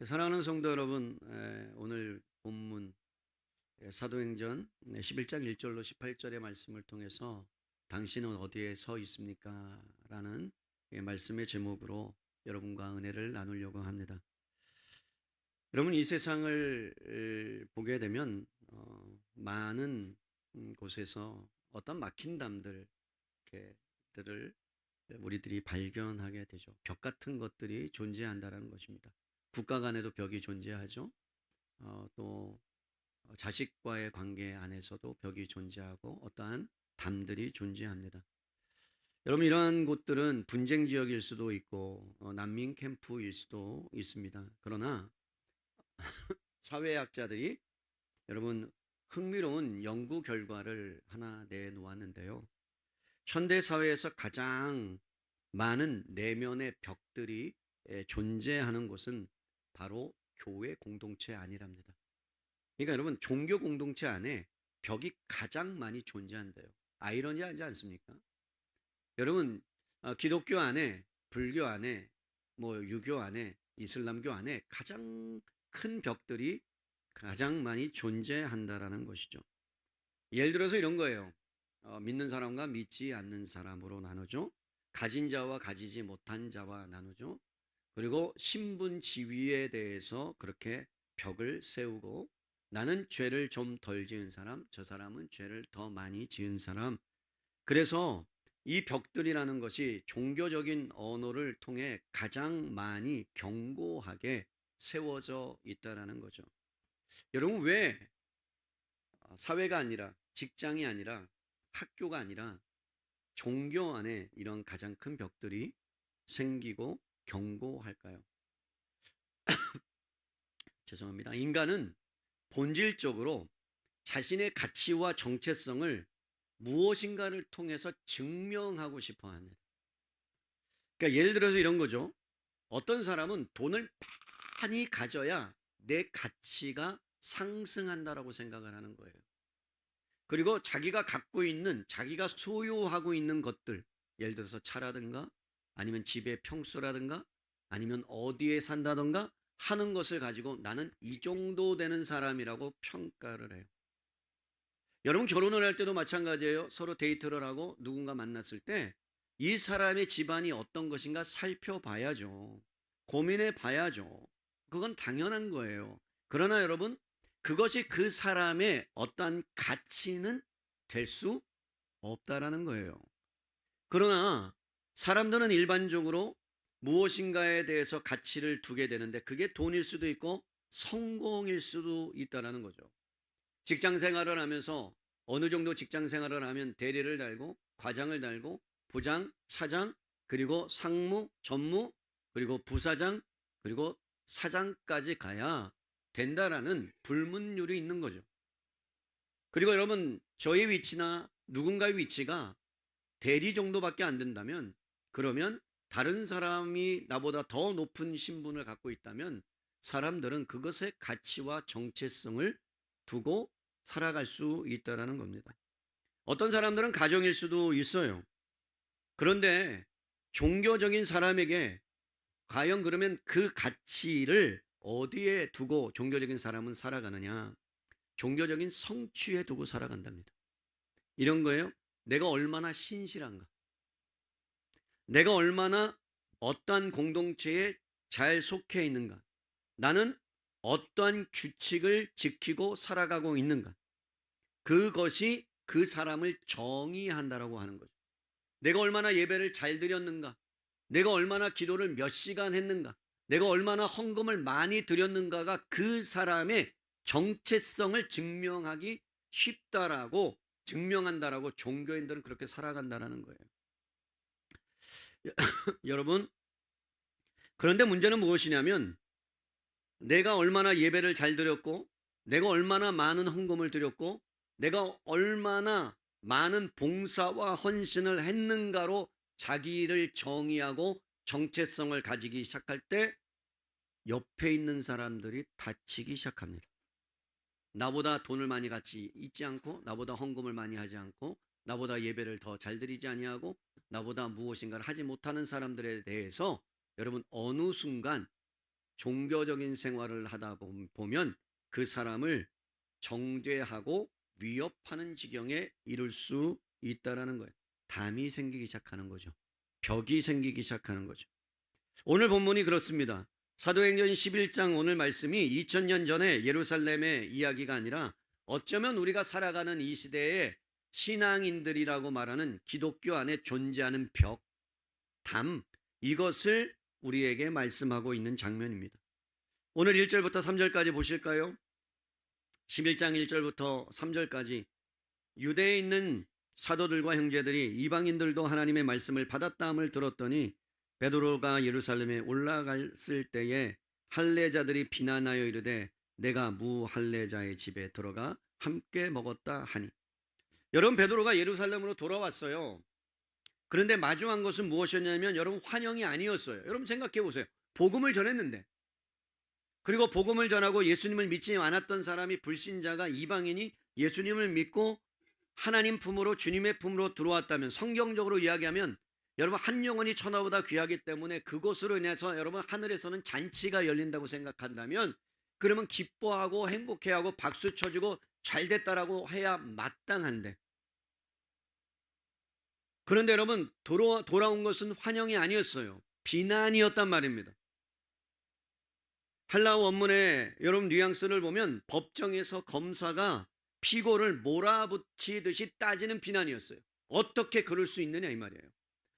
사랑하는 성도 여러분, 오늘 본문 사도행전 11장 1절로 18절의 말씀을 통해서 당신은 어디에 서 있습니까? 라는 말씀의 제목으로 여러분과 은혜를 나누려고 합니다. 여러분, 이 세상을 보게 되면 많은 곳에서 어떤 막힌 담들을 우리들이 발견하게 되죠. 벽 같은 것들이 존재한다는 것입니다. 국가 간에도 벽이 존재하죠. 또 자식과의 관계 안에서도 벽이 존재하고 어떠한 담들이 존재합니다. 여러분, 이러한 곳들은 분쟁 지역일 수도 있고 난민 캠프일 수도 있습니다. 그러나 사회학자들이 여러분 흥미로운 연구 결과를 하나 내놓았는데요. 현대 사회에서 가장 많은 내면의 벽들이 존재하는 곳은 바로 교회 공동체 안이랍니다. 그러니까 여러분, 종교 공동체 안에 벽이 가장 많이 존재한대요. 아이러니하지 않습니까? 여러분, 기독교 안에, 불교 안에, 유교 안에, 이슬람교 안에 가장 큰 벽들이 가장 많이 존재한다라는 것이죠. 예를 들어서 이런 거예요. 믿는 사람과 믿지 않는 사람으로 나누죠. 가진 자와 가지지 못한 자와 나누죠. 그리고 신분 지위에 대해서 그렇게 벽을 세우고, 나는 죄를 좀 덜 지은 사람, 저 사람은 죄를 더 많이 지은 사람. 그래서 이 벽들이라는 것이 종교적인 언어를 통해 가장 많이 견고하게 세워져 있다라는 거죠. 여러분, 왜 사회가 아니라, 직장이 아니라, 학교가 아니라 종교 안에 이런 가장 큰 벽들이 생기고 견고할까요? 죄송합니다. 인간은 본질적으로 자신의 가치와 정체성을 무엇인가를 통해서 증명하고 싶어 합니다. 그러니까 예를 들어서 이런 거죠. 어떤 사람은 돈을 많이 가져야 내 가치가 상승한다라고 생각을 하는 거예요. 그리고 자기가 갖고 있는, 자기가 소유하고 있는 것들, 예를 들어서 차라든가 아니면 집의 평수라든가 아니면 어디에 산다든가 하는 것을 가지고 나는 이 정도 되는 사람이라고 평가를 해요. 여러분, 결혼을 할 때도 마찬가지예요. 서로 데이트를 하고 누군가 만났을 때 이 사람의 집안이 어떤 것인가 살펴봐야죠. 고민해 봐야죠. 그건 당연한 거예요. 그러나 여러분, 그것이 그 사람의 어떠한 가치는 될 수 없다라는 거예요. 그러나 사람들은 일반적으로 무엇인가에 대해서 가치를 두게 되는데, 그게 돈일 수도 있고 성공일 수도 있다라는 거죠. 직장 생활을 하면서 어느 정도 직장 생활을 하면 대리를 달고 과장을 달고 부장, 차장, 그리고 상무, 전무, 그리고 부사장, 그리고 사장까지 가야 된다라는 불문율이 있는 거죠. 그리고 여러분, 저의 위치나 누군가의 위치가 대리 정도밖에 안 된다면, 그러면 다른 사람이 나보다 더 높은 신분을 갖고 있다면 사람들은 그것의 가치와 정체성을 두고 살아갈 수 있다는 겁니다. 어떤 사람들은 가정일 수도 있어요. 그런데 종교적인 사람에게 과연 그러면 그 가치를 어디에 두고 종교적인 사람은 살아가느냐? 종교적인 성취에 두고 살아간답니다. 이런 거예요. 내가 얼마나 신실한가? 내가 얼마나 어떠한 공동체에 잘 속해 있는가? 나는 어떠한 규칙을 지키고 살아가고 있는가? 그것이 그 사람을 정의한다라고 하는 거죠. 내가 얼마나 예배를 잘 드렸는가? 내가 얼마나 기도를 몇 시간 했는가? 내가 얼마나 헌금을 많이 드렸는가가 그 사람의 정체성을 증명하기 쉽다라고, 증명한다라고 종교인들은 그렇게 살아간다라는 거예요. 여러분, 그런데 문제는 무엇이냐면, 내가 얼마나 예배를 잘 드렸고, 내가 얼마나 많은 헌금을 드렸고, 내가 얼마나 많은 봉사와 헌신을 했는가로 자기를 정의하고 정체성을 가지기 시작할 때 옆에 있는 사람들이 다치기 시작합니다. 나보다 돈을 많이 같이 있지 않고, 나보다 헌금을 많이 하지 않고, 나보다 예배를 더 잘 드리지 아니하고, 나보다 무엇인가를 하지 못하는 사람들에 대해서 여러분, 어느 순간 종교적인 생활을 하다 보면 그 사람을 정죄하고 위협하는 지경에 이를 수 있다라는 거예요. 담이 생기기 시작하는 거죠. 벽이 생기기 시작하는 거죠. 오늘 본문이 그렇습니다. 사도행전 11장 오늘 말씀이 2000년 전에 예루살렘의 이야기가 아니라 어쩌면 우리가 살아가는 이 시대의 신앙인들이라고 말하는 기독교 안에 존재하는 벽, 담, 이것을 우리에게 말씀하고 있는 장면입니다. 오늘 1절부터 3절까지 보실까요? 11장 1절부터 3절까지 유대에 있는 사도들과 형제들이 이방인들도 하나님의 말씀을 받았다함을 들었더니 베드로가 예루살렘에 올라갔을 때에 할례자들이 비난하여 이르되 내가 무할례자의 집에 들어가 함께 먹었다 하니. 여러분, 베드로가 예루살렘으로 돌아왔어요. 그런데 마주한 것은 무엇이었냐면 여러분, 환영이 아니었어요. 여러분 생각해 보세요. 복음을 전했는데, 그리고 복음을 전하고 예수님을 믿지 않았던 사람이, 불신자가, 이방인이 예수님을 믿고 하나님 품으로, 주님의 품으로 들어왔다면, 성경적으로 이야기하면 여러분 한 영혼이 천하보다 귀하기 때문에 그것으로 인해서 여러분 하늘에서는 잔치가 열린다고 생각한다면, 그러면 기뻐하고 행복해하고 박수 쳐주고 잘됐다라고 해야 마땅한데, 그런데 여러분 돌아온 것은 환영이 아니었어요. 비난이었단 말입니다. 헬라어 원문의 여러분 뉘앙스를 보면 법정에서 검사가 피고를 몰아붙이듯이 따지는 비난이었어요. 어떻게 그럴 수 있느냐 이 말이에요.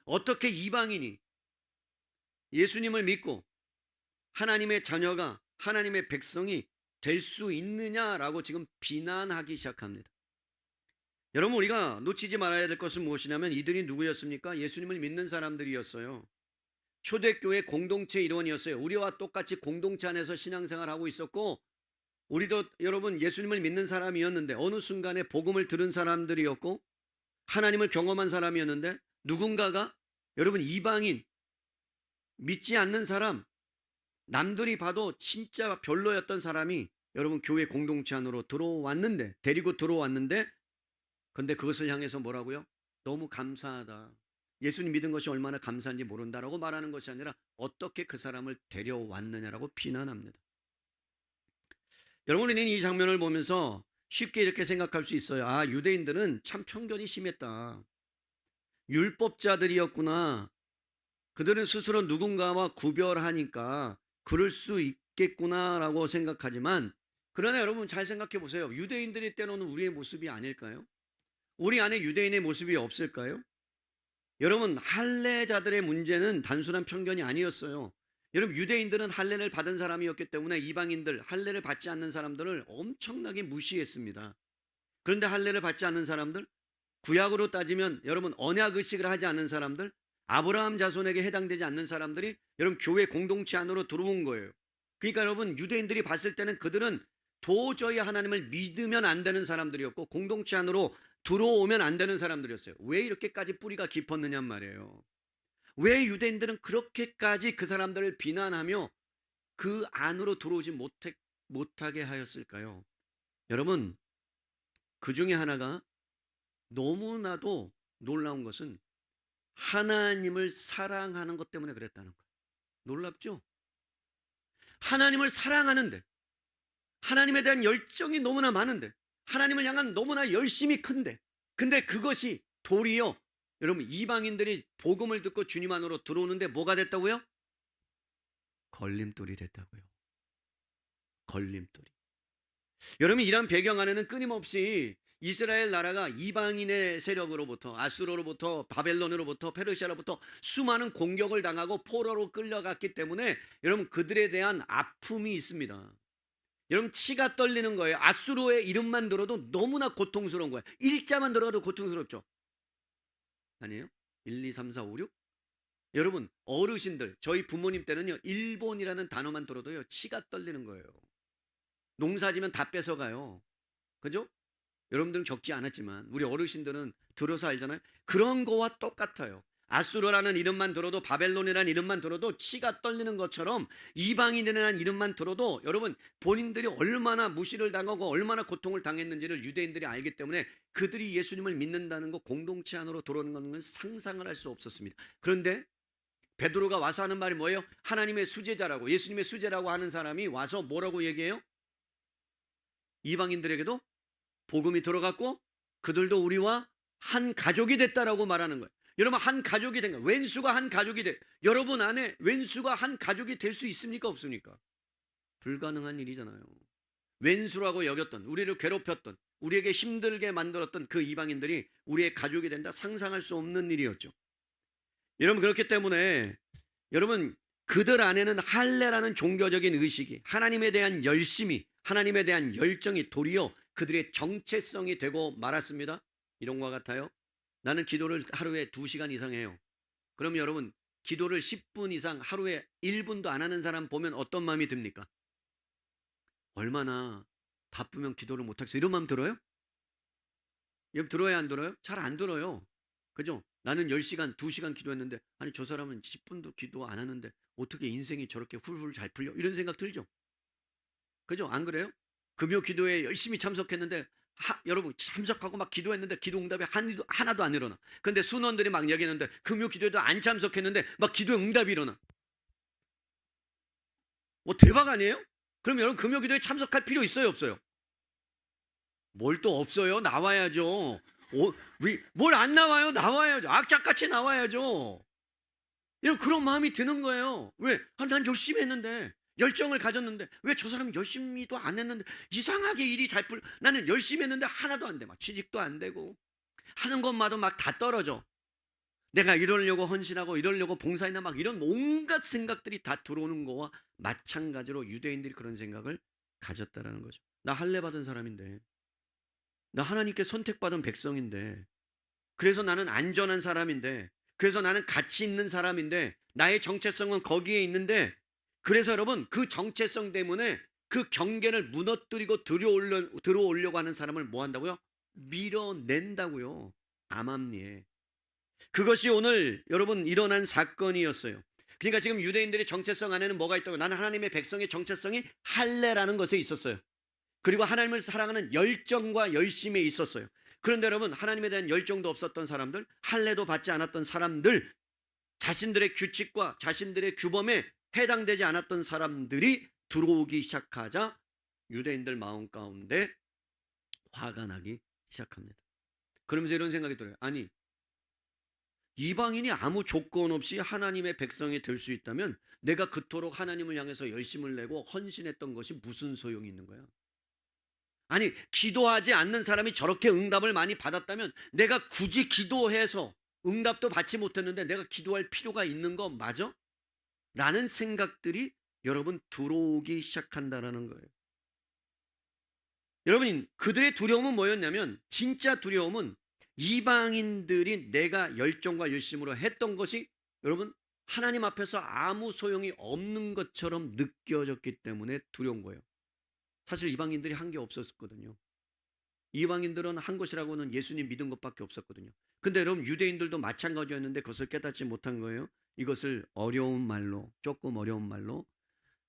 어떻게 이방인이 예수님을 믿고 하나님의 자녀가, 하나님의 백성이 될 수 있느냐라고 지금 비난하기 시작합니다. 여러분, 우리가 놓치지 말아야 될 것은 무엇이냐면 이들이 누구였습니까? 예수님을 믿는 사람들이었어요. 초대교회 공동체 일원이었어요. 우리와 똑같이 공동체 안에서 신앙생활하고 있었고, 우리도 여러분 예수님을 믿는 사람이었는데 어느 순간에 복음을 들은 사람들이었고 하나님을 경험한 사람이었는데, 누군가가 여러분 이방인, 믿지 않는 사람, 남들이 봐도 진짜 별로였던 사람이 여러분 교회 공동체 안으로 들어왔는데, 데리고 들어왔는데, 근데 그것을 향해서 뭐라고요? 너무 감사하다, 예수님 믿은 것이 얼마나 감사한지 모른다라고 말하는 것이 아니라 어떻게 그 사람을 데려왔느냐라고 비난합니다. 여러분, 우리는 이 장면을 보면서 쉽게 이렇게 생각할 수 있어요. 아, 유대인들은 참 편견이 심했다. 율법자들이었구나. 그들은 스스로 누군가와 구별하니까 그럴 수 있겠구나라고 생각하지만, 그러나 여러분 잘 생각해 보세요. 유대인들이 때로는 우리의 모습이 아닐까요? 우리 안에 유대인의 모습이 없을까요? 여러분, 할례자들의 문제는 단순한 편견이 아니었어요. 여러분, 유대인들은 할례를 받은 사람이었기 때문에 이방인들, 할례를 받지 않는 사람들을 엄청나게 무시했습니다. 그런데 할례를 받지 않는 사람들, 구약으로 따지면 여러분 언약 의식을 하지 않는 사람들, 아브라함 자손에게 해당되지 않는 사람들이 여러분 교회 공동체 안으로 들어온 거예요. 그러니까 여러분 유대인들이 봤을 때는 그들은 도저히 하나님을 믿으면 안 되는 사람들이었고 공동체 안으로 들어오면 안 되는 사람들이었어요. 왜 이렇게까지 뿌리가 깊었느냐 말이에요. 왜 유대인들은 그렇게까지 그 사람들을 비난하며 그 안으로 들어오지 못하게 하였을까요? 여러분, 그 중에 하나가 너무나도 놀라운 것은 하나님을 사랑하는 것 때문에 그랬다는 거예요. 놀랍죠? 하나님을 사랑하는데, 하나님에 대한 열정이 너무나 많은데, 하나님을 향한 너무나 열심이 큰데, 근데 그것이 도리어 여러분 이방인들이 복음을 듣고 주님 안으로 들어오는데 뭐가 됐다고요? 걸림돌이 됐다고요. 걸림돌이. 여러분, 이런 배경 안에는 끊임없이 이스라엘 나라가 이방인의 세력으로부터, 아수르로부터, 바벨론으로부터, 페르시아로부터 수많은 공격을 당하고 포로로 끌려갔기 때문에 여러분 그들에 대한 아픔이 있습니다. 여러분, 치가 떨리는 거예요. 아수르의 이름만 들어도 너무나 고통스러운 거예요. 일자만 들어도 고통스럽죠? 아니에요? 1, 2, 3, 4, 5, 6? 여러분, 어르신들, 저희 부모님 때는요, 일본이라는 단어만 들어도요, 치가 떨리는 거예요. 농사지면 다 뺏어가요. 그죠? 여러분들은 겪지 않았지만 우리 어르신들은 들어서 알잖아요. 그런 거와 똑같아요. 아수르라는 이름만 들어도, 바벨론이라는 이름만 들어도 치가 떨리는 것처럼 이방인이라는 이름만 들어도 여러분 본인들이 얼마나 무시를 당하고 얼마나 고통을 당했는지를 유대인들이 알기 때문에 그들이 예수님을 믿는다는 거, 공동체 안으로 들어오는 것은 상상을 할 수 없었습니다. 그런데 베드로가 와서 하는 말이 뭐예요? 하나님의 수제자라고, 예수님의 수제라고 하는 사람이 와서 뭐라고 얘기해요? 이방인들에게도 복음이 들어갔고 그들도 우리와 한 가족이 됐다라고 말하는 거예요. 여러분, 한 가족이 된 거예요. 왼수가 한 가족이 돼. 여러분 안에 왼수가 한 가족이 될 수 있습니까? 없습니까? 불가능한 일이잖아요. 왼수라고 여겼던, 우리를 괴롭혔던, 우리에게 힘들게 만들었던 그 이방인들이 우리의 가족이 된다, 상상할 수 없는 일이었죠. 여러분, 그렇기 때문에 여러분, 그들 안에는 할례라는 종교적인 의식이, 하나님에 대한 열심이, 하나님에 대한 열정이 도리어 그들의 정체성이 되고 말았습니다. 이런 것과 같아요. 나는 기도를 하루에 2시간 이상 해요. 그럼 여러분, 기도를 10분 이상 하루에 1분도 안 하는 사람 보면 어떤 마음이 듭니까? 얼마나 바쁘면 기도를 못하겠어, 이런 마음 들어요? 여러분, 들어야 안 들어요? 잘 안 들어요. 그죠? 나는 10시간, 2시간 기도했는데, 아니 저 사람은 10분도 기도 안 하는데 어떻게 인생이 저렇게 훌훌 잘 풀려? 이런 생각 들죠? 그죠? 안 그래요? 금요 기도에 열심히 참석했는데, 여러분 참석하고 막 기도했는데 기도 응답이 하나도 안 일어나. 근데 순원들이 막 얘기했는데 금요 기도에도 안 참석했는데 막 기도 응답이 일어나. 뭐 대박 아니에요? 그럼 여러분, 금요 기도에 참석할 필요 있어요, 없어요? 뭘 또 없어요? 나와야죠. 뭘 안 나와요? 나와야죠. 악착같이 나와야죠. 이런 그런 마음이 드는 거예요. 왜? 난 열심히 했는데, 열정을 가졌는데, 왜 저 사람이 열심히도 안 했는데 이상하게 일이 잘 풀려. 나는 열심히 했는데 하나도 안 돼. 막 취직도 안 되고 하는 것마다 막 다 떨어져. 내가 이러려고 헌신하고 이러려고 봉사했나, 막 이런 온갖 생각들이 다 들어오는 거와 마찬가지로 유대인들이 그런 생각을 가졌다라는 거죠. 나 할례 받은 사람인데, 나 하나님께 선택받은 백성인데, 그래서 나는 안전한 사람인데, 그래서 나는 가치 있는 사람인데, 나의 정체성은 거기에 있는데, 그래서 여러분, 그 정체성 때문에 그 경계를 무너뜨리고 들어오려고 하는 사람을 뭐 한다고요? 밀어낸다고요. 암암리에. 그것이 오늘 여러분 일어난 사건이었어요. 그러니까 지금 유대인들의 정체성 안에는 뭐가 있다고? 나는 하나님의 백성의 정체성이 할례라는 것에 있었어요. 그리고 하나님을 사랑하는 열정과 열심에 있었어요. 그런데 여러분, 하나님에 대한 열정도 없었던 사람들, 할례도 받지 않았던 사람들, 자신들의 규칙과 자신들의 규범에 해당되지 않았던 사람들이 들어오기 시작하자 유대인들 마음 가운데 화가 나기 시작합니다. 그러면서 이런 생각이 들어요. 아니, 이방인이 아무 조건 없이 하나님의 백성이 될 수 있다면 내가 그토록 하나님을 향해서 열심을 내고 헌신했던 것이 무슨 소용이 있는 거야? 아니, 기도하지 않는 사람이 저렇게 응답을 많이 받았다면 내가 굳이 기도해서 응답도 받지 못했는데 내가 기도할 필요가 있는 거 맞아? 라는 생각들이 여러분 들어오기 시작한다는 거예요. 여러분, 그들의 두려움은 뭐였냐면, 진짜 두려움은 이방인들이 내가 열정과 열심으로 했던 것이 여러분 하나님 앞에서 아무 소용이 없는 것처럼 느껴졌기 때문에 두려운 거예요. 사실 이방인들이 한 게 없었거든요. 이방인들은 한 것이라고는 예수님 믿은 것밖에 없었거든요. 근데 여러분, 유대인들도 마찬가지였는데 그것을 깨닫지 못한 거예요. 이것을 어려운 말로, 조금 어려운 말로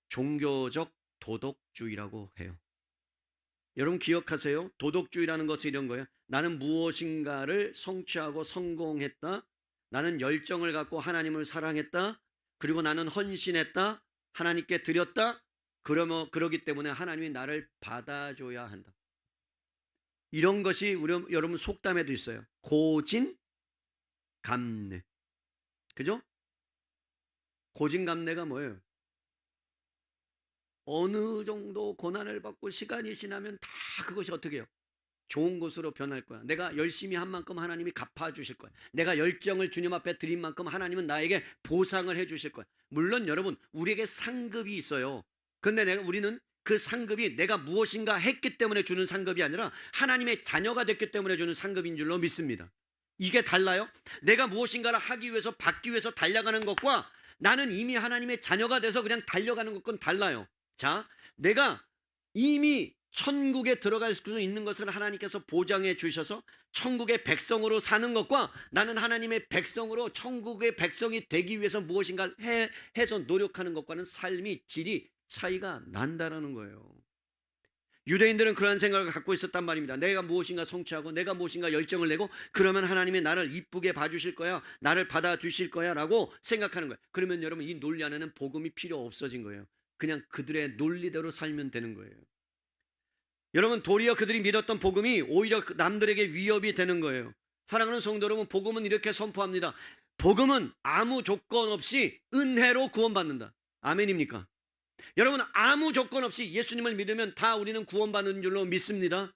종교적 도덕주의라고 해요. 여러분 기억하세요. 도덕주의라는 것은 이런 거예요. 나는 무엇인가를 성취하고 성공했다. 나는 열정을 갖고 하나님을 사랑했다. 그리고 나는 헌신했다. 하나님께 드렸다. 그러기 때문에 하나님이 나를 받아줘야 한다. 이런 것이 여러분 속담에도 있어요. 고진감래. 그죠? 고진감래가 뭐예요? 어느 정도 고난을 받고 시간이 지나면 다 그것이 어떻게 해요? 좋은 것으로 변할 거야. 내가 열심히 한 만큼 하나님이 갚아주실 거야. 내가 열정을 주님 앞에 드린 만큼 하나님은 나에게 보상을 해주실 거야. 물론 여러분, 우리에게 상급이 있어요. 근데 우리는 그 상급이 내가 무엇인가 했기 때문에 주는 상급이 아니라 하나님의 자녀가 됐기 때문에 주는 상급인 줄로 믿습니다. 이게 달라요? 내가 무엇인가를 하기 위해서, 받기 위해서 달려가는 것과 나는 이미 하나님의 자녀가 돼서 그냥 달려가는 것과는 달라요. 자, 내가 이미 천국에 들어갈 수 있는 것을 하나님께서 보장해 주셔서 천국의 백성으로 사는 것과 나는 하나님의 백성으로 천국의 백성이 되기 위해서 무엇인가를 해서 노력하는 것과는 삶이 질이 차이가 난다라는 거예요. 유대인들은 그러한 생각을 갖고 있었단 말입니다. 내가 무엇인가 성취하고 내가 무엇인가 열정을 내고 그러면 하나님이 나를 이쁘게 봐주실 거야, 나를 받아주실 거야 라고 생각하는 거예요. 그러면 여러분 이 논리 안에는 복음이 필요 없어진 거예요. 그냥 그들의 논리대로 살면 되는 거예요. 여러분 도리어 그들이 믿었던 복음이 오히려 남들에게 위협이 되는 거예요. 사랑하는 성도 여러분, 복음은 이렇게 선포합니다. 복음은 아무 조건 없이 은혜로 구원받는다. 아멘입니까? 여러분 아무 조건 없이 예수님을 믿으면 다 우리는 구원받는 줄로 믿습니다.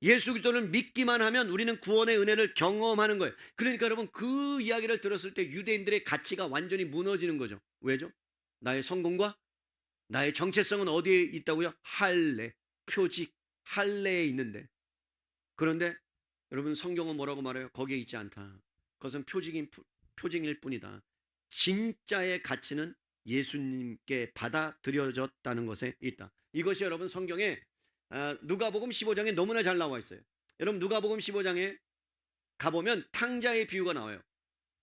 예수 그리스도를 믿기만 하면 우리는 구원의 은혜를 경험하는 거예요. 그러니까 여러분 그 이야기를 들었을 때 유대인들의 가치가 완전히 무너지는 거죠. 왜죠? 나의 성공과 나의 정체성은 어디에 있다고요? 할례, 표직, 할례에 있는데. 그런데 여러분 성경은 뭐라고 말해요? 거기에 있지 않다. 그것은 표징일 뿐이다. 진짜의 가치는 예수님께 받아들여졌다는 것에 있다. 이것이 여러분 성경에 누가복음 15장에 너무나 잘 나와 있어요. 여러분 누가복음 15장에 가보면 탕자의 비유가 나와요.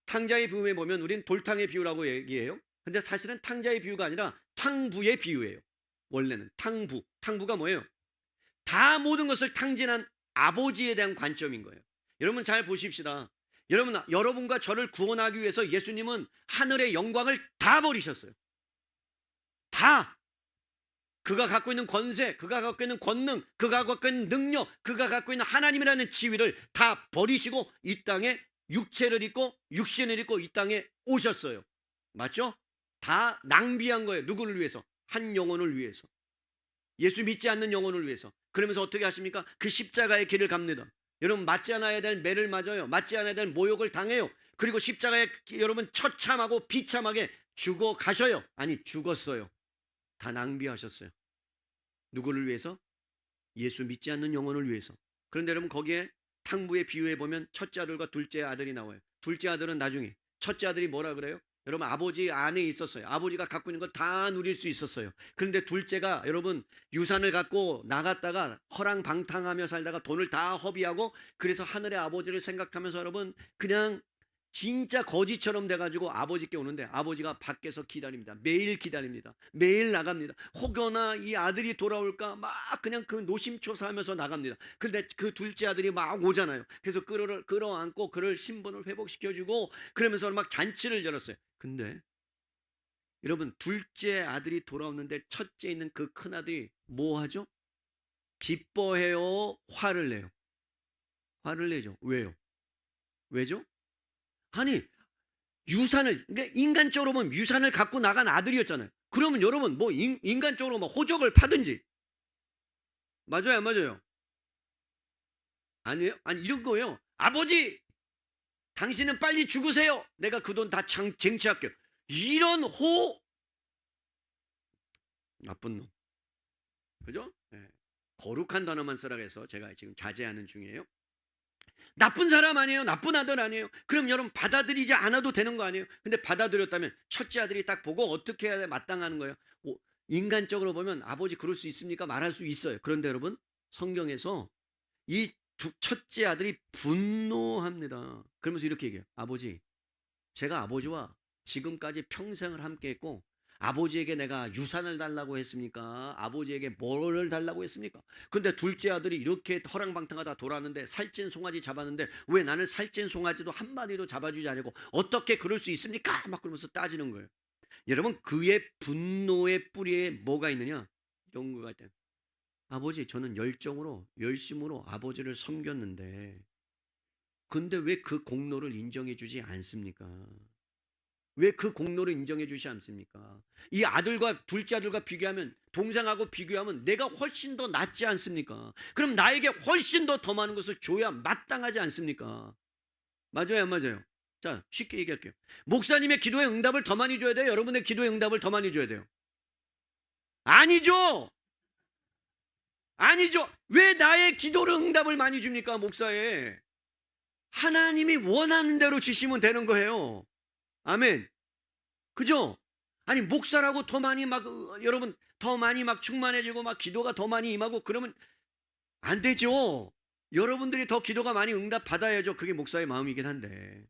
탕자의 비유에 보면 우린 돌탕의 비유라고 얘기해요. 근데 사실은 탕자의 비유가 아니라 탕부의 비유예요. 원래는 탕부가 뭐예요? 다 모든 것을 탕진한 아버지에 대한 관점인 거예요. 여러분 잘 보십시다. 여러분과 저를 구원하기 위해서 예수님은 하늘의 영광을 다 버리셨어요. 다. 그가 갖고 있는 권세, 그가 갖고 있는 권능, 그가 갖고 있는 능력, 그가 갖고 있는 하나님이라는 지위를 다 버리시고 이 땅에 육체를 입고 육신을 입고 이 땅에 오셨어요. 맞죠? 다 낭비한 거예요. 누구를 위해서? 한 영혼을 위해서. 예수 믿지 않는 영혼을 위해서. 그러면서 어떻게 하십니까? 그 십자가의 길을 갑니다. 여러분 맞지 않아야 될 매를 맞아요. 맞지 않아야 될 모욕을 당해요. 그리고 십자가에 여러분 처참하고 비참하게 죽어 가셔요. 아니 죽었어요. 다 낭비하셨어요. 누구를 위해서? 예수 믿지 않는 영혼을 위해서. 그런데 여러분 거기에 탕부의 비유에 보면 첫째 아들과 둘째 아들이 나와요. 둘째 아들은 나중에, 첫째 아들이 뭐라 그래요? 여러분 아버지 안에 있었어요. 아버지가 갖고 있는 거 다 누릴 수 있었어요. 그런데 둘째가 여러분 유산을 갖고 나갔다가 허랑방탕하며 살다가 돈을 다 허비하고 그래서 하늘의 아버지를 생각하면서 여러분 그냥 진짜 거지처럼 돼가지고 아버지께 오는데 아버지가 밖에서 기다립니다. 매일 기다립니다. 매일 나갑니다. 혹여나 이 아들이 돌아올까 막 그냥 그 노심초사하면서 나갑니다. 그런데 그 둘째 아들이 막 오잖아요. 그래서 끌어안고 그를 신분을 회복시켜주고 그러면서 막 잔치를 열었어요. 근데 여러분 둘째 아들이 돌아오는데 첫째 있는 그 큰아들이 뭐 하죠? 기뻐해요? 화를 내요? 화를 내죠. 왜요? 왜죠? 아니 유산을, 그러니까 인간적으로 보면 유산을 갖고 나간 아들이었잖아요. 그러면 여러분 뭐 인간적으로 뭐 호적을 파든지. 맞아요 안 맞아요? 아니에요? 아니 이런 거예요. 아버지 당신은 빨리 죽으세요. 내가 그 돈 다 쟁취할게요. 이런 나쁜 놈. 그죠? 네. 거룩한 단어만 쓰라고 해서 제가 지금 자제하는 중이에요. 나쁜 사람 아니에요? 나쁜 아들 아니에요? 그럼 여러분 받아들이지 않아도 되는 거 아니에요? 근데 받아들였다면 첫째 아들이 딱 보고 어떻게 해야 마땅하는 거예요? 인간적으로 보면 아버지 그럴 수 있습니까? 말할 수 있어요. 그런데 여러분 성경에서 이 첫째 아들이 분노합니다. 그러면서 이렇게 얘기해요. 아버지, 제가 아버지와 지금까지 평생을 함께 했고 아버지에게 내가 유산을 달라고 했습니까? 아버지에게 뭐를 달라고 했습니까? 근데 둘째 아들이 이렇게 허랑방탕하다 돌아왔는데 살찐 송아지 잡았는데 왜 나는 살찐 송아지도 한 마리도 잡아주지 않고 어떻게 그럴 수 있습니까? 막 그러면서 따지는 거예요. 여러분 그의 분노의 뿌리에 뭐가 있느냐? 연구가 때 아버지 저는 열정으로 열심으로 아버지를 섬겼는데 근데 왜 그 공로를 인정해 주지 않습니까? 왜 그 공로를 인정해 주지 않습니까? 이 아들과 둘째 아들과 비교하면 동생하고 비교하면 내가 훨씬 더 낫지 않습니까? 그럼 나에게 훨씬 더 많은 것을 줘야 마땅하지 않습니까? 맞아요 안 맞아요? 자 쉽게 얘기할게요. 목사님의 기도에 응답을 더 많이 줘야 돼요? 여러분의 기도에 응답을 더 많이 줘야 돼요? 아니죠. 아니죠. 왜 나의 기도를 응답을 많이 줍니까? 목사에 하나님이 원하는 대로 주시면 되는 거예요. 아멘. 그죠? 아니 목사라고 더 많이 막 여러분 더 많이 막 충만해지고 막 기도가 더 많이 임하고 그러면 안 되죠. 여러분들이 더 기도가 많이 응답 받아야죠. 그게 목사의 마음이긴 한데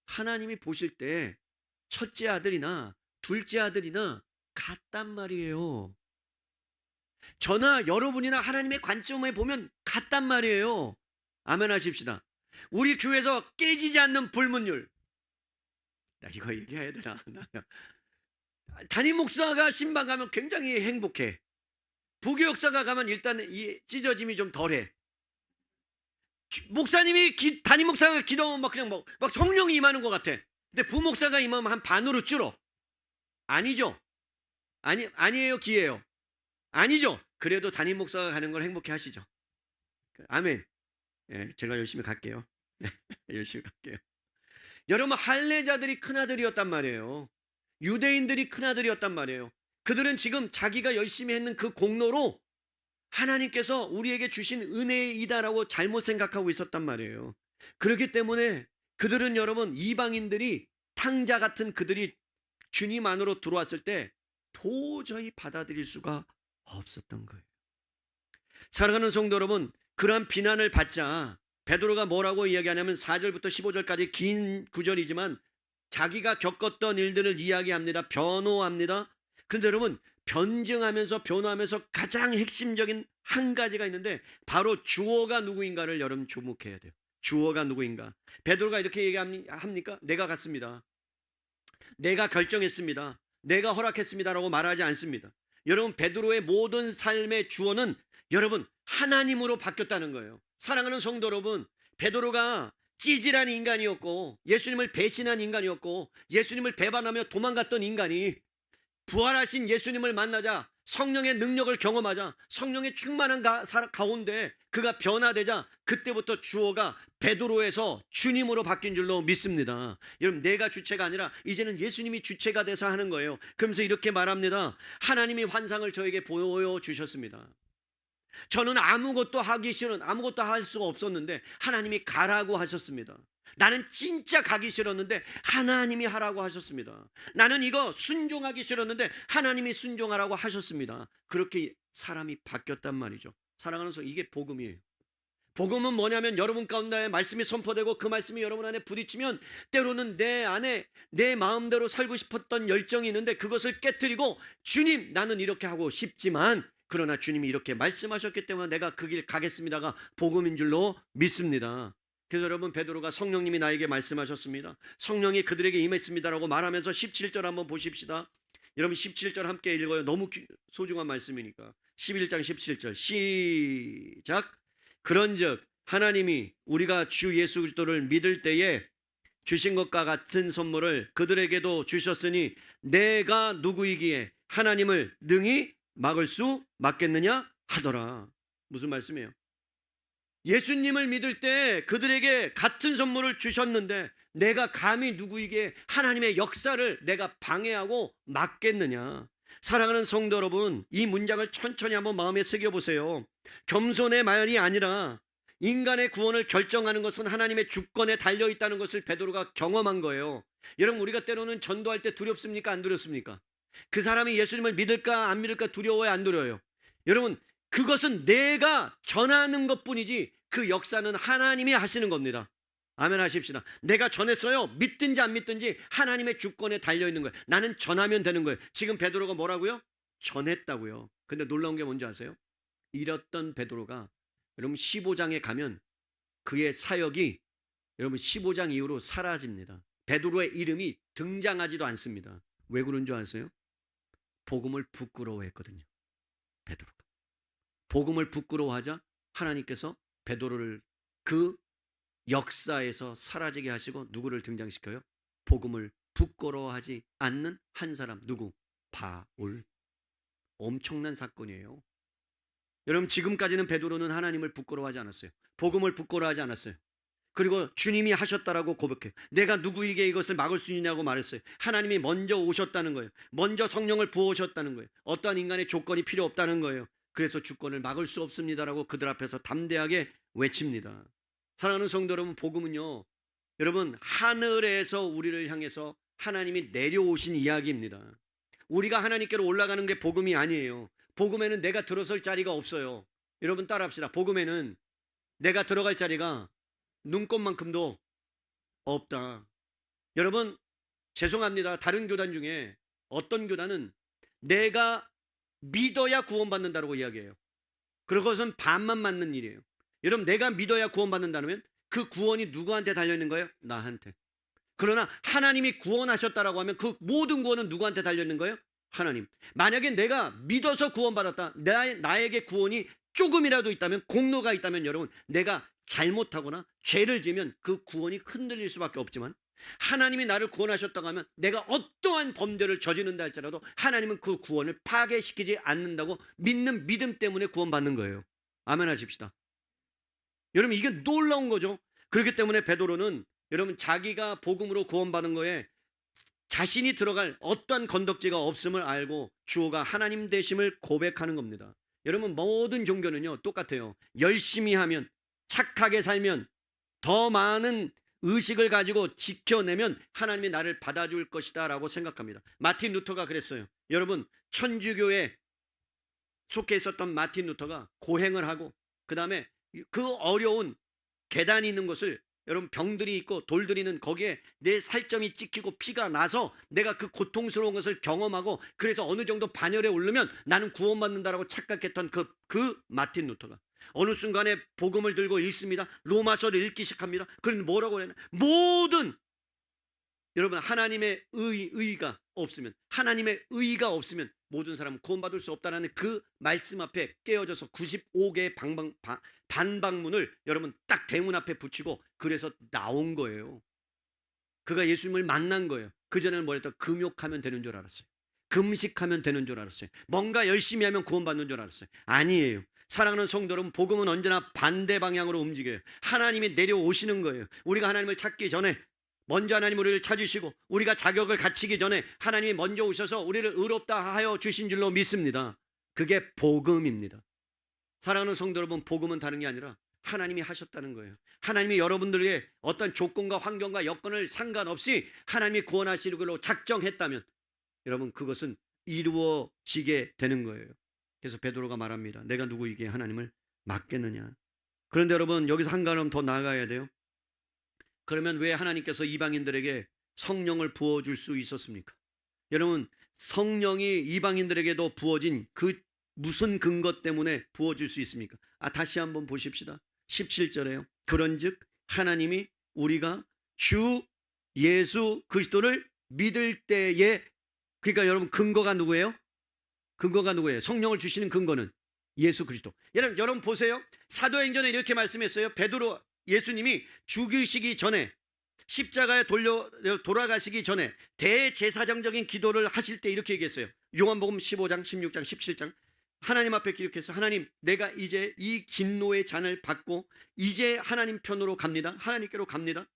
하나님이 보실 때 첫째 아들이나 둘째 아들이나 같단 말이에요. 저나 여러분이나 하나님의 관점에 보면 같단 말이에요. 아멘 하십시다. 우리 교회에서 깨지지 않는 불문율. 나 이거 얘기해야 되나? 담임 목사가 신방 가면 굉장히 행복해. 부교역사가 가면 일단 이 찢어짐이 좀 덜해. 목사님이 담임 목사가 기도하면 막 그냥 막 성령이 임하는 것 같아. 근데 부목사가 임하면 한 반으로 줄어. 아니죠? 아니에요, 기예요. 아니죠. 그래도 담임 목사가 가는 걸 행복해 하시죠. 아멘. 예, 제가 열심히 갈게요. 열심히 갈게요. 여러분, 할례자들이 큰아들이었단 말이에요. 유대인들이 큰아들이었단 말이에요. 그들은 지금 자기가 열심히 했는 그 공로로 하나님께서 우리에게 주신 은혜이다라고 잘못 생각하고 있었단 말이에요. 그렇기 때문에 그들은 여러분, 이방인들이 탕자 같은 그들이 주님 안으로 들어왔을 때 도저히 받아들일 수가 없었던 거예요. 사랑하는 성도 여러분, 그러한 비난을 받자 베드로가 뭐라고 이야기하냐면 4절부터 15절까지 긴 구절이지만 자기가 겪었던 일들을 이야기합니다. 변호합니다. 그런데 여러분, 변증하면서 변호하면서 가장 핵심적인 한 가지가 있는데 바로 주어가 누구인가를 여러분 주목해야 돼요. 주어가 누구인가. 베드로가 이렇게 얘기합니까? 내가 갔습니다. 내가 결정했습니다. 내가 허락했습니다라고 말하지 않습니다. 여러분, 베드로의 모든 삶의 주어는 여러분 하나님으로 바뀌었다는 거예요. 사랑하는 성도 여러분, 베드로가 찌질한 인간이었고 예수님을 배신한 인간이었고 예수님을 배반하며 도망갔던 인간이 부활하신 예수님을 만나자 성령의 능력을 경험하자 성령의 충만한 가운데 그가 변화되자 그때부터 주어가 베드로에서 주님으로 바뀐 줄로 믿습니다. 여러분, 내가 주체가 아니라 이제는 예수님이 주체가 돼서 하는 거예요. 그러면서 이렇게 말합니다. 하나님이 환상을 저에게 보여주셨습니다. 저는 아무것도 할 수가 없었는데 하나님이 가라고 하셨습니다. 나는 진짜 가기 싫었는데 하나님이 하라고 하셨습니다. 나는 이거 순종하기 싫었는데 하나님이 순종하라고 하셨습니다. 그렇게 사람이 바뀌었단 말이죠. 사랑하는 성도, 이게 복음이에요. 복음은 뭐냐면 여러분 가운데 말씀이 선포되고 그 말씀이 여러분 안에 부딪히면 때로는 내 안에 내 마음대로 살고 싶었던 열정이 있는데 그것을 깨트리고 주님, 나는 이렇게 하고 싶지만 그러나 주님이 이렇게 말씀하셨기 때문에 내가 그 길 가겠습니다가 복음인 줄로 믿습니다. 그래서 여러분, 베드로가 성령님이 나에게 말씀하셨습니다. 성령이 그들에게 임했습니다라고 말하면서 17절 한번 보십시다. 여러분 17절 함께 읽어요. 너무 소중한 말씀이니까. 11장 17절 시작. 그런즉 하나님이 우리가 주 예수 그리스도를 믿을 때에 주신 것과 같은 선물을 그들에게도 주셨으니 내가 누구이기에 하나님을 능히 막을 수 막겠느냐 하더라. 무슨 말씀이에요? 예수님을 믿을 때 그들에게 같은 선물을 주셨는데 내가 감히 누구에게 하나님의 역사를 내가 방해하고 막겠느냐. 사랑하는 성도 여러분, 이 문장을 천천히 한번 마음에 새겨보세요. 겸손의 말이 아니라 인간의 구원을 결정하는 것은 하나님의 주권에 달려있다는 것을 베드로가 경험한 거예요. 여러분, 우리가 때로는 전도할 때 두렵습니까? 안 두렵습니까? 그 사람이 예수님을 믿을까 안 믿을까 두려워요, 안 두려워요? 여러분, 그것은 내가 전하는 것뿐이지 그 역사는 하나님이 하시는 겁니다. 아멘 하십시다. 내가 전했어요. 믿든지 안 믿든지 하나님의 주권에 달려있는 거예요. 나는 전하면 되는 거예요. 지금 베드로가 뭐라고요? 전했다고요. 근데 놀라운 게 뭔지 아세요? 이랬던 베드로가 여러분 15장에 가면 그의 사역이 여러분 15장 이후로 사라집니다. 베드로의 이름이 등장하지도 않습니다. 왜 그런 줄 아세요? 복음을 부끄러워했거든요. 베드로가 복음을 부끄러워하자 하나님께서 베드로를 그 역사에서 사라지게 하시고 누구를 등장시켜요? 복음을 부끄러워하지 않는 한 사람. 누구? 바울. 엄청난 사건이에요. 여러분, 지금까지는 베드로는 하나님을 부끄러워하지 않았어요. 복음을 부끄러워하지 않았어요. 그리고 주님이 하셨다라고 고백해요. 내가 누구에게 이것을 막을 수 있냐고 말했어요. 하나님이 먼저 오셨다는 거예요. 먼저 성령을 부어오셨다는 거예요. 어떠한 인간의 조건이 필요 없다는 거예요. 그래서 주권을 막을 수 없습니다라고 그들 앞에서 담대하게 외칩니다. 사랑하는 성도 여러분, 복음은요, 여러분 하늘에서 우리를 향해서 하나님이 내려오신 이야기입니다. 우리가 하나님께로 올라가는 게 복음이 아니에요. 복음에는 내가 들어설 자리가 없어요. 여러분 따라합시다. 복음에는 내가 들어갈 자리가 눈꼽만큼도 없다. 여러분 죄송합니다. 다른 교단 중에 어떤 교단은 내가 믿어야 구원받는다고 이야기해요. 그것은 반만 맞는 일이에요. 여러분, 내가 믿어야 구원받는다면 그 구원이 누구한테 달려있는 거예요? 나한테. 그러나 하나님이 구원하셨다라고 하면 그 모든 구원은 누구한테 달려있는 거예요? 하나님. 만약에 내가 믿어서 구원받았다, 나에게 구원이 조금이라도 있다면, 공로가 있다면, 여러분, 내가 잘못하거나 죄를 지으면 그 구원이 흔들릴 수밖에 없지만, 하나님이 나를 구원하셨다고 하면 내가 어떠한 범죄를 저지른다 할지라도 하나님은 그 구원을 파괴시키지 않는다고 믿는 믿음 때문에 구원받는 거예요. 아멘 하십시다. 여러분, 이게 놀라운 거죠. 그렇기 때문에 베드로는 여러분, 자기가 복음으로 구원받은 거에 자신이 들어갈 어떠한 건덕지가 없음을 알고 주어가 하나님 되심을 고백하는 겁니다. 여러분, 모든 종교는요 똑같아요. 열심히 하면, 착하게 살면, 더 많은 의식을 가지고 지켜내면 하나님이 나를 받아줄 것이다 라고 생각합니다. 마틴 루터가 그랬어요. 여러분, 천주교에 속해 있었던 마틴 루터가 고행을 하고, 그 다음에 그 어려운 계단이 있는 곳을, 여러분, 병들이 있고 돌들이 있는 거기에 내 살점이 찍히고 피가 나서 내가 그 고통스러운 것을 경험하고, 그래서 어느 정도 반열에 오르면 나는 구원받는다라고 착각했던 그 마틴 루터가 어느 순간에 복음을 들고 읽습니다. 로마서를 읽기 시작합니다. 그럼 뭐라고 그러냐? 모든, 여러분, 하나님의 의가 없으면, 하나님의 의가 없으면 모든 사람은 구원받을 수 없다는 그 말씀 앞에 깨어져서 95개의 반박문을 여러분 딱 대문 앞에 붙이고 그래서 나온 거예요. 그가 예수님을 만난 거예요. 그전에는 뭐랬다? 금욕하면 되는 줄 알았어요. 금식하면 되는 줄 알았어요. 뭔가 열심히 하면 구원받는 줄 알았어요. 아니에요. 사랑하는 성도 여러분, 복음은 언제나 반대 방향으로 움직여요. 하나님이 내려오시는 거예요. 우리가 하나님을 찾기 전에 먼저 하나님 우리를 찾으시고, 우리가 자격을 갖추기 전에 하나님이 먼저 오셔서 우리를 의롭다 하여 주신 줄로 믿습니다. 그게 복음입니다. 사랑하는 성도 여러분, 복음은 다른 게 아니라 하나님이 하셨다는 거예요. 하나님이 여러분들에게 어떤 조건과 환경과 여건을 상관없이 하나님이 구원하시기로 작정했다면 여러분, 그것은 이루어지게 되는 거예요. 그래서 베드로가 말합니다. 내가 누구에게 하나님을 맡겠느냐. 그런데 여러분, 여기서 한 걸음 더 나아가야 돼요. 그러면 왜 하나님께서 이방인들에게 성령을 부어줄 수 있었습니까? 여러분, 성령이 이방인들에게도 부어진 그 무슨 근거 때문에 부어줄 수 있습니까? 다시 한번 보십시다. 17절에요. 그런즉 하나님이 우리가 주 예수 그리스도를 믿을 때에, 그러니까 여러분, 근거가 누구예요? 근거가 누구예요? 성령을 주시는 근거는 예수 그리스도. 여러분 보세요. 사도행전에 이렇게 말씀했어요. 베드로, 예수님이 죽으시기 전에, 십자가에 돌아가시기 전에 대제사장적인 기도를 하실 때 이렇게 얘기했어요. 요한복음 15장, 16장, 17장. 하나님 앞에 기록해서, 하나님, 내가 이제 이 진노의 잔을 받고 이제 하나님 편으로 갑니다. 하나님께로 갑니다.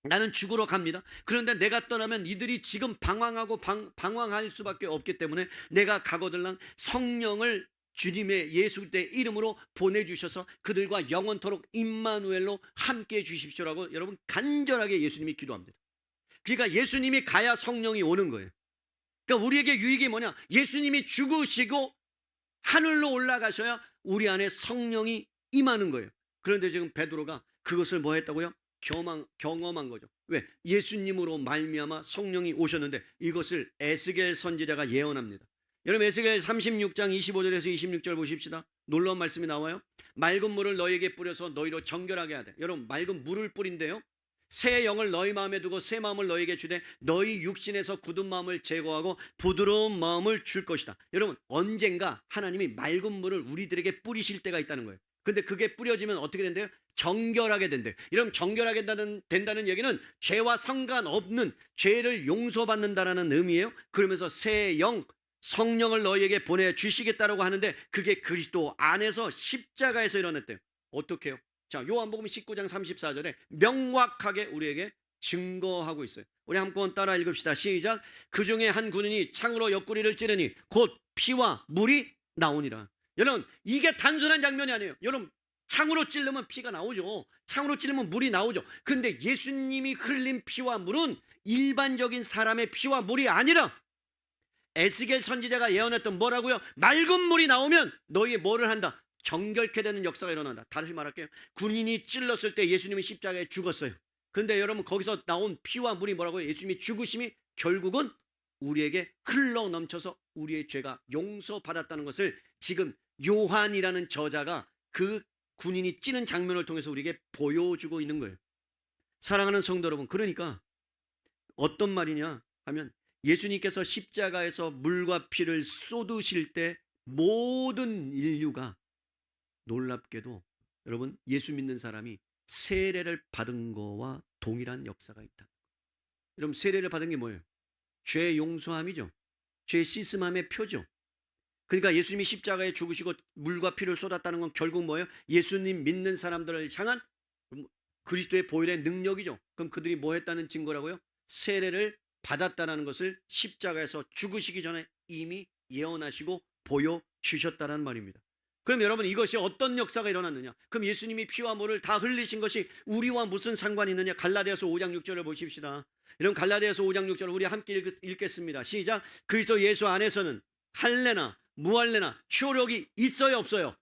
나는 죽으러 갑니다. 그런데 내가 떠나면 이들이 지금 방황하고 방황할 수밖에 없기 때문에 내가 가거들랑 성령을 주님의 예수 때 이름으로 보내주셔서 그들과 영원토록 임마누엘로 함께 해주십시오라고 여러분 간절하게 예수님이 기도합니다. 그러니까 예수님이 가야 성령이 오는 거예요. 그러니까 우리에게 유익이 뭐냐? 예수님이 죽으시고 하늘로 올라가셔야 우리 안에 성령이 임하는 거예요. 그런데 지금 베드로가 그것을 뭐 했다고요? 경험한 거죠. 왜? 예수님으로 말미암아 성령이 오셨는데 이것을 에스겔 선지자가 예언합니다. 여러분, 에스겔 36장 25절에서 26절 보십시다. 놀라운 말씀이 나와요. 맑은 물을 너희에게 뿌려서 너희로 정결하게 하되, 여러분, 맑은 물을 뿌린대요. 새 영을 너희 마음에 두고 새 마음을 너희에게 주되 너희 육신에서 굳은 마음을 제거하고 부드러운 마음을 줄 것이다. 여러분, 언젠가 하나님이 맑은 물을 우리들에게 뿌리실 때가 있다는 거예요. 근데 그게 뿌려지면 어떻게 된대요? 정결하게 된대요. 여러분, 정결하게 된다는 얘기는 죄와 상관없는 죄를 용서받는다라는 의미예요. 그러면서 새 영, 성령을 너희에게 보내주시겠다라고 하는데 그게 그리스도 안에서 십자가에서 일어났대요. 어떻게 해요? 자, 요한복음 19장 34절에 명확하게 우리에게 증거하고 있어요. 우리 한번 따라 읽읍시다. 시작. 그 중에 한 군인이 창으로 옆구리를 찌르니 곧 피와 물이 나오니라. 여러분, 이게 단순한 장면이 아니에요. 여러분, 창으로 찌르면 피가 나오죠. 창으로 찌르면 물이 나오죠. 근데 예수님이 흘린 피와 물은 일반적인 사람의 피와 물이 아니라 에스겔 선지자가 예언했던 뭐라고요? 맑은 물이 나오면 너희 뭐를 한다? 정결케 되는 역사가 일어난다. 다시 말할게요. 군인이 찔렀을 때 예수님이 십자가에 죽었어요. 근데 여러분, 거기서 나온 피와 물이 뭐라고요? 예수님이 죽으심이 결국은 우리에게 흘러 넘쳐서 우리의 죄가 용서받았다는 것을 지금 요한이라는 저자가 그 군인이 찌는 장면을 통해서 우리에게 보여주고 있는 거예요. 사랑하는 성도 여러분, 그러니까 어떤 말이냐 하면 예수님께서 십자가에서 물과 피를 쏟으실 때 모든 인류가 놀랍게도 여러분 예수 믿는 사람이 세례를 받은 거와 동일한 역사가 있다. 여러분 세례를 받은 게 뭐예요? 죄 용서함이죠. 죄 씻음함의 표죠. 그러니까 예수님이 십자가에 죽으시고 물과 피를 쏟았다는 건 결국 뭐예요? 예수님 믿는 사람들을 향한 그리스도의 보혈의 능력이죠. 그럼 그들이 뭐 했다는 증거라고요? 세례를 받았다는 것을 십자가에서 죽으시기 전에 이미 예언하시고 보여주셨다는 말입니다. 그럼 여러분 이것이 어떤 역사가 일어났느냐? 그럼 예수님이 피와 물을 다 흘리신 것이 우리와 무슨 상관이 있느냐? 갈라디아서 5장 6절을 보십시다. 여러분 갈라디아서 5장 6절 우리 함께 읽겠습니다. 시작. 그리스도 예수 안에서는 할례나 무할례나 효력이 있어요 없어요?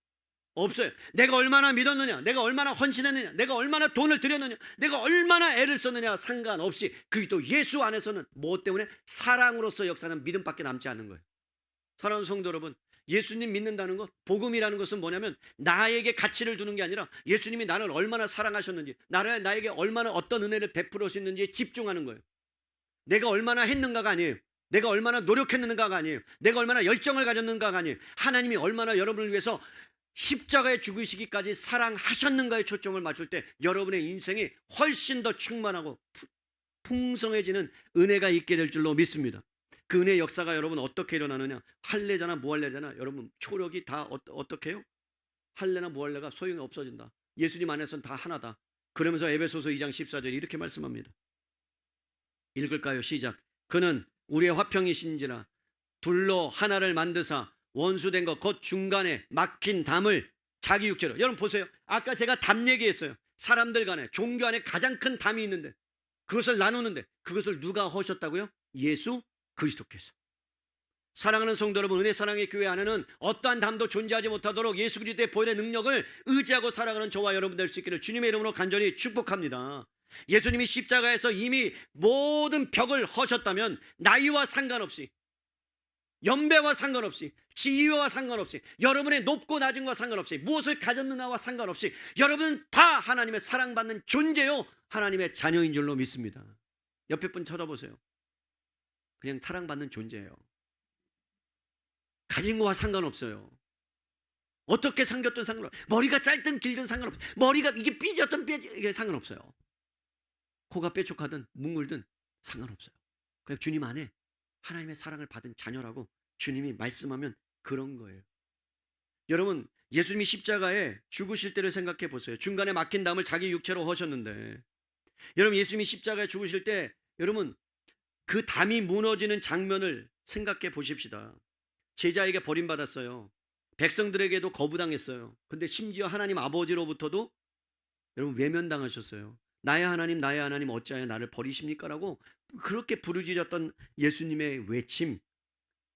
없어요. 내가 얼마나 믿었느냐, 내가 얼마나 헌신했느냐, 내가 얼마나 돈을 들였느냐, 내가 얼마나 애를 썼느냐 상관없이 그리스도 예수 안에서는 뭐 때문에? 사랑으로서 역사는 믿음밖에 남지 않는 거예요. 사랑하는 성도 여러분, 예수님 믿는다는 것, 복음이라는 것은 뭐냐면 나에게 가치를 두는 게 아니라 예수님이 나를 얼마나 사랑하셨는지, 나에게 얼마나 어떤 은혜를 베풀어 주셨는지에 집중하는 거예요. 내가 얼마나 했는가가 아니에요. 내가 얼마나 노력했는가가 아니에요. 내가 얼마나 열정을 가졌는가가 아니에요. 하나님이 얼마나 여러분을 위해서 십자가에 죽으시기까지 사랑하셨는가에 초점을 맞출 때 여러분의 인생이 훨씬 더 충만하고 풍성해지는 은혜가 있게 될 줄로 믿습니다. 그 은혜의 역사가 여러분 어떻게 일어나느냐? 할례자나 무할례자나 여러분 효력이 다 어떻게 해요? 할례나 무할례가 소용이 없어진다. 예수님 안에서는 다 하나다. 그러면서 에베소서 2장 14절에 이렇게 말씀합니다. 읽을까요? 시작. 그는 우리의 화평이신지라 둘로 하나를 만드사 원수된 것 곧 중간에 막힌 담을 자기 육체로. 여러분 보세요. 아까 제가 담 얘기했어요. 사람들 간에 종교 안에 가장 큰 담이 있는데 그것을 나누는데 그것을 누가 하셨다고요? 예수 그리스도께서. 사랑하는 성도 여러분, 은혜 사랑의 교회 안에는 어떠한 담도 존재하지 못하도록 예수 그리스도의 보혈의 능력을 의지하고 살아가는 저와 여러분 될 수 있기를 주님의 이름으로 간절히 축복합니다. 예수님이 십자가에서 이미 모든 벽을 허셨다면 나이와 상관없이, 연배와 상관없이, 지위와 상관없이, 여러분의 높고 낮은과 상관없이, 무엇을 가졌느냐와 상관없이 여러분은 다 하나님의 사랑받는 존재요 하나님의 자녀인 줄로 믿습니다. 옆에 분 쳐다보세요. 그냥 사랑받는 존재예요. 가진 거와 상관없어요. 어떻게 생겼든 상관없어요. 머리가 짧든 길든 상관없어요. 머리가 이게 삐졌든 이게 상관없어요. 코가 뾰족하든 뭉글든 상관없어요. 그냥 주님 안에 하나님의 사랑을 받은 자녀라고 주님이 말씀하면 그런 거예요. 여러분 예수님이 십자가에 죽으실 때를 생각해 보세요. 중간에 막힌 담을 자기 육체로 하셨는데 여러분 예수님이 십자가에 죽으실 때 여러분 그 담이 무너지는 장면을 생각해 보십시다. 제자에게 버림받았어요. 백성들에게도 거부당했어요. 근데 심지어 하나님 아버지로부터도 여러분 외면당하셨어요. 나의 하나님 어찌하여 나를 버리십니까? 라고 그렇게 부르짖었던 예수님의 외침.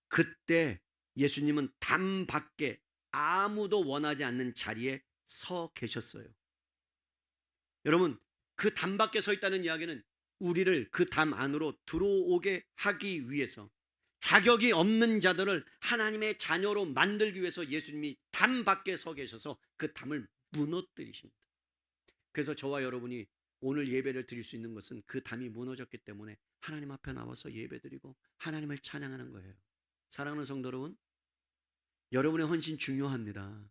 그때 예수님은 담 밖에 아무도 원하지 않는 자리에 서 계셨어요. 여러분 그 담 밖에 서 있다는 이야기는 우리를 그 담 안으로 들어오게 하기 위해서 자격이 없는 자들을 하나님의 자녀로 만들기 위해서 예수님이 담 밖에 서 계셔서 그 담을 무너뜨리십니다. 그래서 저와 여러분이 오늘 예배를 드릴 수 있는 것은 그 담이 무너졌기 때문에 하나님 앞에 나와서 예배드리고 하나님을 찬양하는 거예요. 사랑하는 성도 여러분, 여러분의 헌신 중요합니다.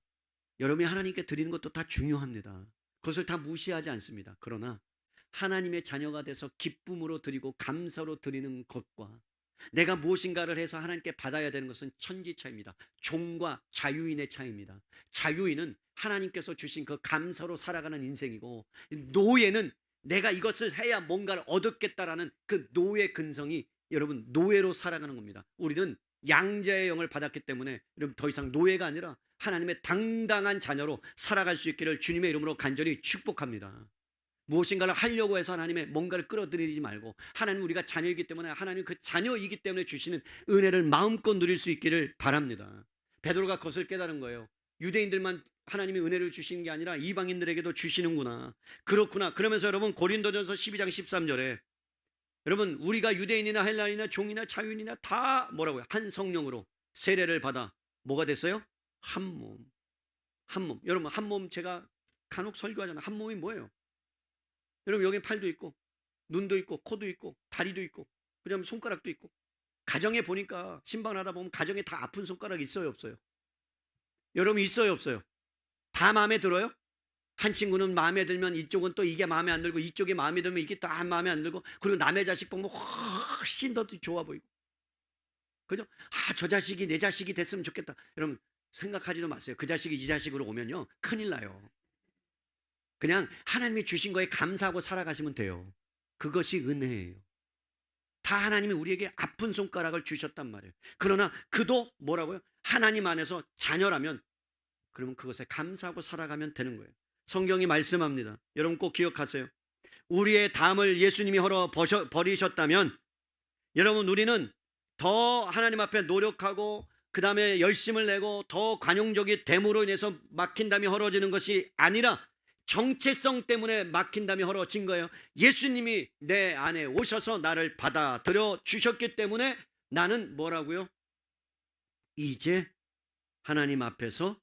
여러분이 하나님께 드리는 것도 다 중요합니다. 그것을 다 무시하지 않습니다. 그러나 하나님의 자녀가 돼서 기쁨으로 드리고 감사로 드리는 것과 내가 무엇인가를 해서 하나님께 받아야 되는 것은 천지 차이입니다. 종과 자유인의 차이입니다. 자유인은 하나님께서 주신 그 감사로 살아가는 인생이고, 노예는 내가 이것을 해야 뭔가를 얻겠다라는 그 노예 근성이 여러분 노예로 살아가는 겁니다. 우리는 양자의 영을 받았기 때문에 여러분 더 이상 노예가 아니라 하나님의 당당한 자녀로 살아갈 수 있기를 주님의 이름으로 간절히 축복합니다. 무엇인가를 하려고 해서 하나님의 뭔가를 끌어들이지 말고 하나님 우리가 자녀이기 때문에 하나님 그 자녀이기 때문에 주시는 은혜를 마음껏 누릴 수 있기를 바랍니다. 베드로가 그것을 깨달은 거예요. 유대인들만 하나님이 은혜를 주시는 게 아니라 이방인들에게도 주시는구나. 그렇구나. 그러면서 여러분 고린도전서 12장 13절에 여러분, 우리가 유대인이나 헬라인이나 종이나 자유인이나 다 뭐라고요? 한 성령으로 세례를 받아 뭐가 됐어요? 한 몸. 한 몸. 여러분, 한 몸, 제가 간혹 설교하잖아요. 한 몸이 뭐예요? 여러분, 여기 팔도 있고 눈도 있고 코도 있고 다리도 있고 그다음에 손가락도 있고. 가정에 보니까 신방하다 보면 가정에 다 아픈 손가락이 있어요, 없어요? 여러분, 있어요, 없어요? 다 마음에 들어요? 한 친구는 마음에 들면 이쪽은 또 이게 마음에 안 들고, 이쪽이 마음에 들면 이게 또 마음에 안 들고, 그리고 남의 자식 보면 훨씬 더 좋아 보이고. 그죠? 아, 저 자식이 내 자식이 됐으면 좋겠다. 여러분, 생각하지도 마세요. 그 자식이 이 자식으로 오면요, 큰일 나요. 그냥 하나님이 주신 거에 감사하고 살아가시면 돼요. 그것이 은혜예요. 다 하나님이 우리에게 아픈 손가락을 주셨단 말이에요. 그러나 그도 뭐라고요? 하나님 안에서 자녀라면, 그러면 그것에 감사하고 살아가면 되는 거예요. 성경이 말씀합니다. 여러분 꼭 기억하세요. 우리의 담을 예수님이 헐어 버리셨다면, 여러분, 우리는 더 하나님 앞에 노력하고 그 다음에 열심을 내고 더 관용적이 됨으로 인해서 막힌 담이 헐어지는 것이 아니라 정체성 때문에 막힌 담이 헐어진 거예요. 예수님이 내 안에 오셔서 나를 받아들여 주셨기 때문에 나는 뭐라고요? 이제 하나님 앞에서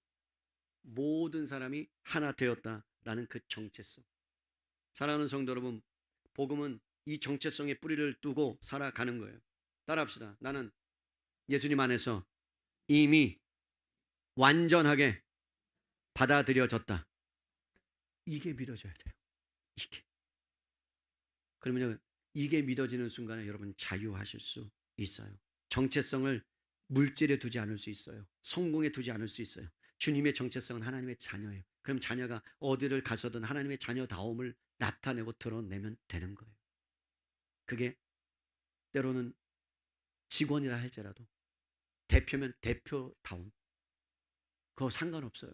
모든 사람이 하나 되었다라는 그 정체성. 사랑하는 성도 여러분, 복음은 이 정체성의 뿌리를 두고 살아가는 거예요. 따라합시다. 나는 예수님 안에서 이미 완전하게 받아들여졌다. 이게 믿어져야 돼요. 이게. 그러면 이게 믿어지는 순간에 여러분 자유하실 수 있어요. 정체성을 물질에 두지 않을 수 있어요. 성공에 두지 않을 수 있어요. 주님의 정체성은 하나님의 자녀예요. 그럼 자녀가 어디를 가서든 하나님의 자녀다움을 나타내고 드러내면 되는 거예요. 그게 때로는 직원이라 할지라도 대표면 대표다움, 그거 상관없어요.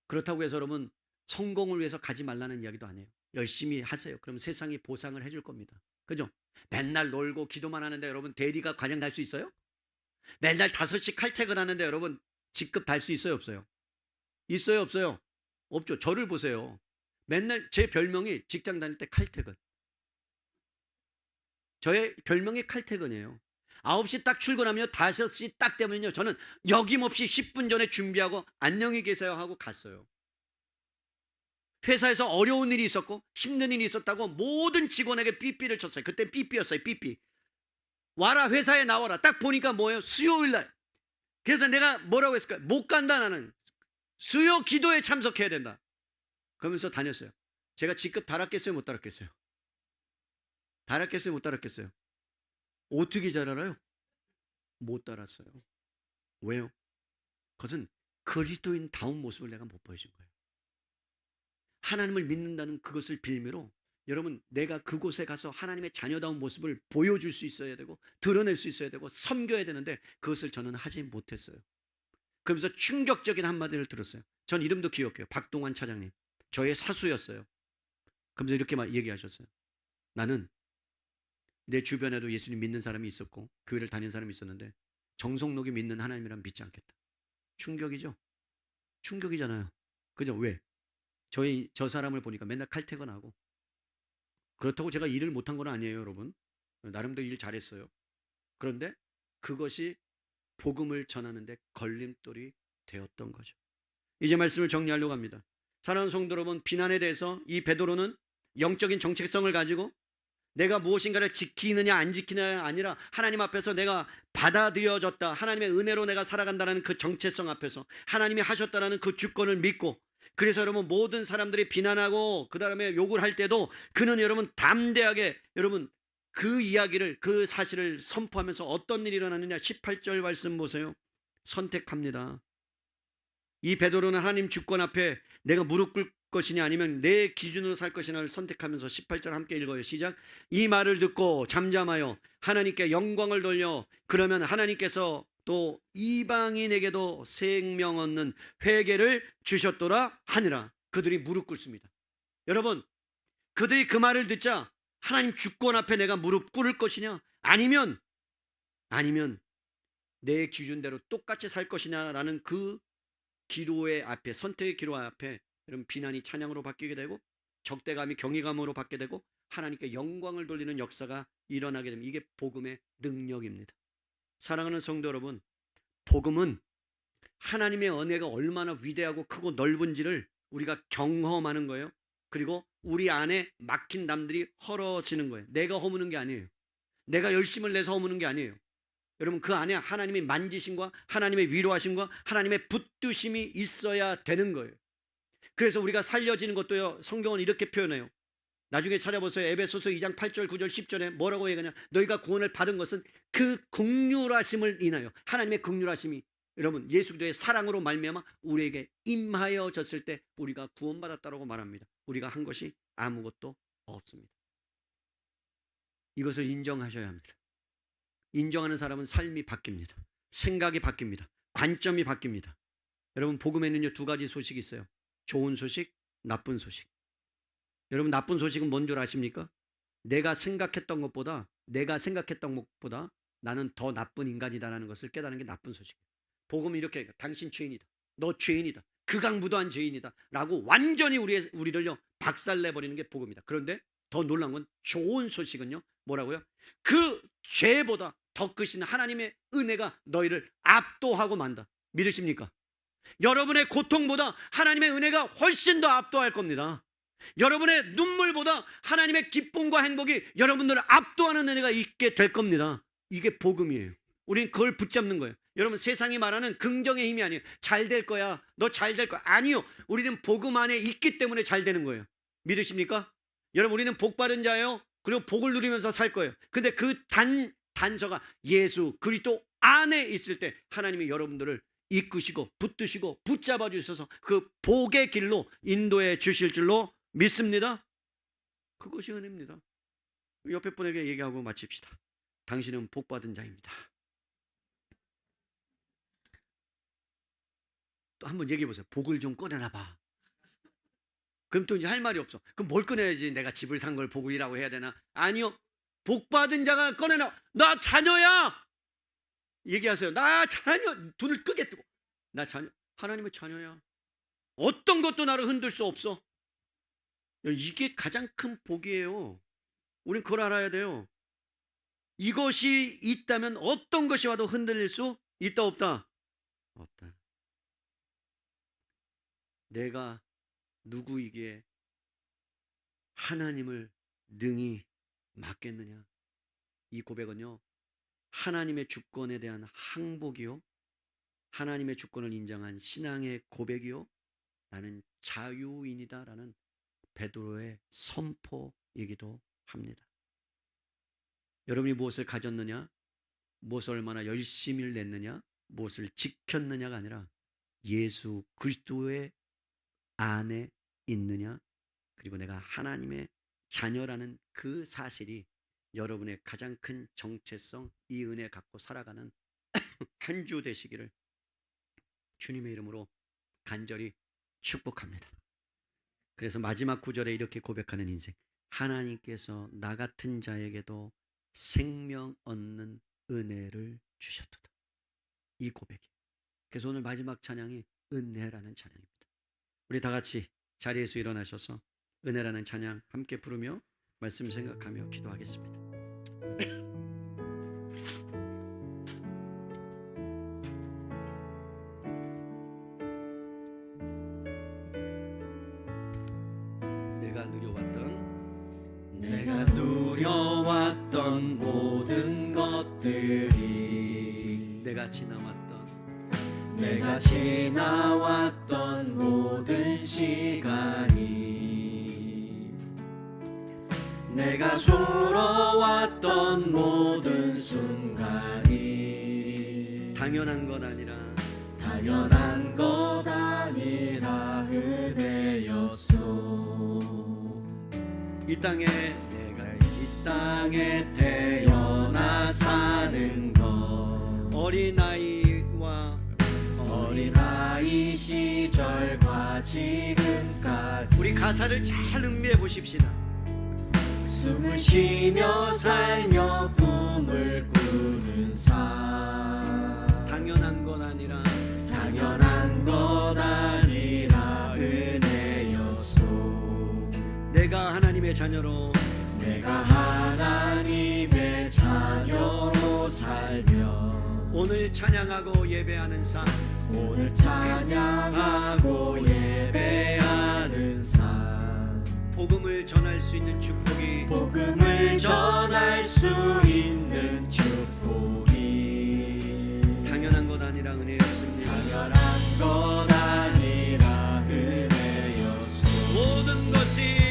그렇다고 해서 여러분 성공을 위해서 가지 말라는 이야기도 아니에요. 열심히 하세요. 그럼 세상이 보상을 해줄 겁니다. 그죠? 맨날 놀고 기도만 하는데 여러분 대리가 과장 달 수 있어요? 맨날 5시 칼퇴근하는데 여러분 직급 달 수 있어요, 없어요? 있어요, 없어요? 없죠. 저를 보세요. 맨날 제 별명이 직장 다닐 때 칼퇴근. 저의 별명이 칼퇴근이에요. 9시 딱 출근하면 5시 딱 되면요, 저는 여김없이 10분 전에 준비하고 안녕히 계세요 하고 갔어요. 회사에서 어려운 일이 있었고 힘든 일이 있었다고 모든 직원에게 삐삐를 쳤어요. 그때 삐삐였어요. 삐삐. 와라, 회사에 나와라. 딱 보니까 뭐예요? 수요일날. 그래서 내가 뭐라고 했을까요? 못 간다, 나는. 수요 기도에 참석해야 된다. 그러면서 다녔어요. 제가 직급 달았겠어요, 못 달았겠어요? 달았겠어요, 못 달았겠어요? 어떻게 잘 알아요? 못 달았어요. 왜요? 그것은 그리스도인다운 모습을 내가 못 보여준 거예요. 하나님을 믿는다는 그것을 빌미로 여러분, 내가 그곳에 가서 하나님의 자녀다운 모습을 보여줄 수 있어야 되고 드러낼 수 있어야 되고 섬겨야 되는데 그것을 저는 하지 못했어요. 그러면서 충격적인 한마디를 들었어요. 전 이름도 기억해요. 박동환 차장님. 저의 사수였어요. 그러면서 이렇게 얘기하셨어요. 나는 내 주변에도 예수님 믿는 사람이 있었고 교회를 다니는 사람이 있었는데 정성록이 믿는 하나님이란 믿지 않겠다. 충격이죠? 충격이잖아요. 그죠? 왜? 저 사람을 보니까 맨날 칼퇴근하고, 그렇다고 제가 일을 못한 건 아니에요, 여러분. 나름대로 일 잘했어요. 그런데 그것이 복음을 전하는데 걸림돌이 되었던 거죠. 이제 말씀을 정리하려고 합니다. 사랑하는 성도 여러분, 비난에 대해서 이 베드로는 영적인 정체성을 가지고 내가 무엇인가를 지키느냐 안 지키느냐 아니라 하나님 앞에서 내가 받아들여졌다, 하나님의 은혜로 내가 살아간다는 그 정체성 앞에서 하나님이 하셨다는 그 주권을 믿고, 그래서 여러분 모든 사람들이 비난하고 그 다음에 욕을 할 때도 그는 여러분 담대하게 여러분 그 이야기를, 그 사실을 선포하면서 어떤 일이 일어나느냐. 18절 말씀 보세요. 선택합니다. 이 베드로는 하나님 주권 앞에 내가 무릎 꿇을 것이냐 아니면 내 기준으로 살 것이냐를 선택하면서 18절 함께 읽어요. 시작. 이 말을 듣고 잠잠하여 하나님께 영광을 돌려 그러면 하나님께서 또 이방인에게도 생명 얻는 회개를 주셨더라 하니라. 그들이 무릎 꿇습니다. 여러분, 그들이 그 말을 듣자 하나님 주권 앞에 내가 무릎 꿇을 것이냐 아니면 내 기준대로 똑같이 살 것이냐라는 그 기도의 앞에, 선택의 기도 앞에 여러분 비난이 찬양으로 바뀌게 되고 적대감이 경외감으로 바뀌게 되고 하나님께 영광을 돌리는 역사가 일어나게 되면 이게 복음의 능력입니다. 사랑하는 성도 여러분, 복음은 하나님의 은혜가 얼마나 위대하고 크고 넓은지를 우리가 경험하는 거예요. 그리고 우리 안에 막힌 담들이 헐어지는 거예요. 내가 허무는 게 아니에요. 내가 열심을 내서 허무는 게 아니에요. 여러분, 그 안에 하나님의 만지심과 하나님의 위로하심과 하나님의 붙드심이 있어야 되는 거예요. 그래서 우리가 살려지는 것도요, 성경은 이렇게 표현해요. 나중에 찾아보세요. 에베소서 2장 8절 9절 10절에 뭐라고 얘기하냐, 너희가 구원을 받은 것은 그 긍휼하심을 인하여, 하나님의 긍휼하심이 여러분 예수 그리스도의 사랑으로 말미암아 우리에게 임하여졌을 때 우리가 구원받았다라고 말합니다. 우리가 한 것이 아무것도 없습니다. 이것을 인정하셔야 합니다. 인정하는 사람은 삶이 바뀝니다. 생각이 바뀝니다. 관점이 바뀝니다. 여러분, 복음에는요, 두 가지 소식이 있어요. 좋은 소식, 나쁜 소식. 여러분, 나쁜 소식은 뭔 줄 아십니까? 내가 생각했던 것보다 나는 더 나쁜 인간이다라는 것을 깨달는 게 나쁜 소식이에요. 복음은 이렇게 해요. 당신 죄인이다. 너 죄인이다. 극악무도한 죄인이다. 라고 완전히 우리를요 박살내버리는 게 복음이다. 그런데 더 놀라운 건 좋은 소식은요 뭐라고요? 그 죄보다 더 크신 하나님의 은혜가 너희를 압도하고 만다. 믿으십니까? 여러분의 고통보다 하나님의 은혜가 훨씬 더 압도할 겁니다. 여러분의 눈물보다 하나님의 기쁨과 행복이 여러분들을 압도하는 은혜가 있게 될 겁니다. 이게 복음이에요. 우리는 그걸 붙잡는 거예요. 여러분, 세상이 말하는 긍정의 힘이 아니에요. 잘 될 거야, 너 잘 될 거야. 아니요, 우리는 복음 안에 있기 때문에 잘 되는 거예요. 믿으십니까? 여러분, 우리는 복 받은 자예요. 그리고 복을 누리면서 살 거예요. 근데 그 단서가 예수 그리스도 안에 있을 때 하나님이 여러분들을 이끄시고 붙드시고 붙잡아 주셔서 그 복의 길로 인도해 주실 줄로 믿습니다. 그것이 은혜입니다. 옆에 분에게 얘기하고 마칩시다. 당신은 복 받은 자입니다. 또 한번 얘기해 보세요. 복을 좀 꺼내나 봐. 그럼 또 이제 할 말이 없어. 그럼 뭘 꺼내야지? 내가 집을 산 걸 복이라고 해야 되나? 아니요. 복 받은 자가 꺼내나. 나 자녀야. 얘기하세요. 나 자녀. 눈을 크게 뜨고. 나 자녀. 하나님의 자녀야. 어떤 것도 나를 흔들 수 없어. 이게 가장 큰 복이에요. 우린 그걸 알아야 돼요. 이것이 있다면 어떤 것이 와도 흔들릴 수 있다 없다? 없다. 내가 누구이기에 하나님을 능히 맡겠느냐? 이 고백은요, 하나님의 주권에 대한 항복이요, 하나님의 주권을 인정한 신앙의 고백이요, 나는 자유인이다 라는 베드로의 선포이기도 합니다. 여러분이 무엇을 가졌느냐, 무엇을 얼마나 열심히 냈느냐, 무엇을 지켰느냐가 아니라 예수 그리스도의 안에 있느냐, 그리고 내가 하나님의 자녀라는 그 사실이 여러분의 가장 큰 정체성, 이 은혜 갖고 살아가는 한 주 되시기를 주님의 이름으로 간절히 축복합니다. 그래서 마지막 구절에 이렇게 고백하는 인생, 하나님께서 나 같은 자에게도 생명 얻는 은혜를 주셨도다. 이 고백이. 그래서 오늘 마지막 찬양이 은혜라는 찬양입니다. 우리 다 같이 자리에서 일어나셔서 은혜라는 찬양 함께 부르며 말씀 생각하며 기도하겠습니다. 내가 누려왔던 모든 것들이 내가 지나왔던 모든 시간이 내가 숨어왔던 모든 순간이 당연한 것 아니라 은혜였소. 이 땅에 태어나 사는 것, 어린아이 시절과 지금까지 우리 가사를 잘 음미해 보십시다. 숨을 쉬며 살며 꿈을 꾸는 삶, 당연한 것 아니라 은혜였소. 내가 하나님의 자녀로 오늘 찬양하고 예배하는 삶, 오늘 찬양하고 예배하는 삶, 복음을 전할 수 있는 축복이, 복음을 전할 수 있는 축복이 당연한 것 아니라 은혜였습니다. 당연한 것 아니라 은혜였소. 모든 것이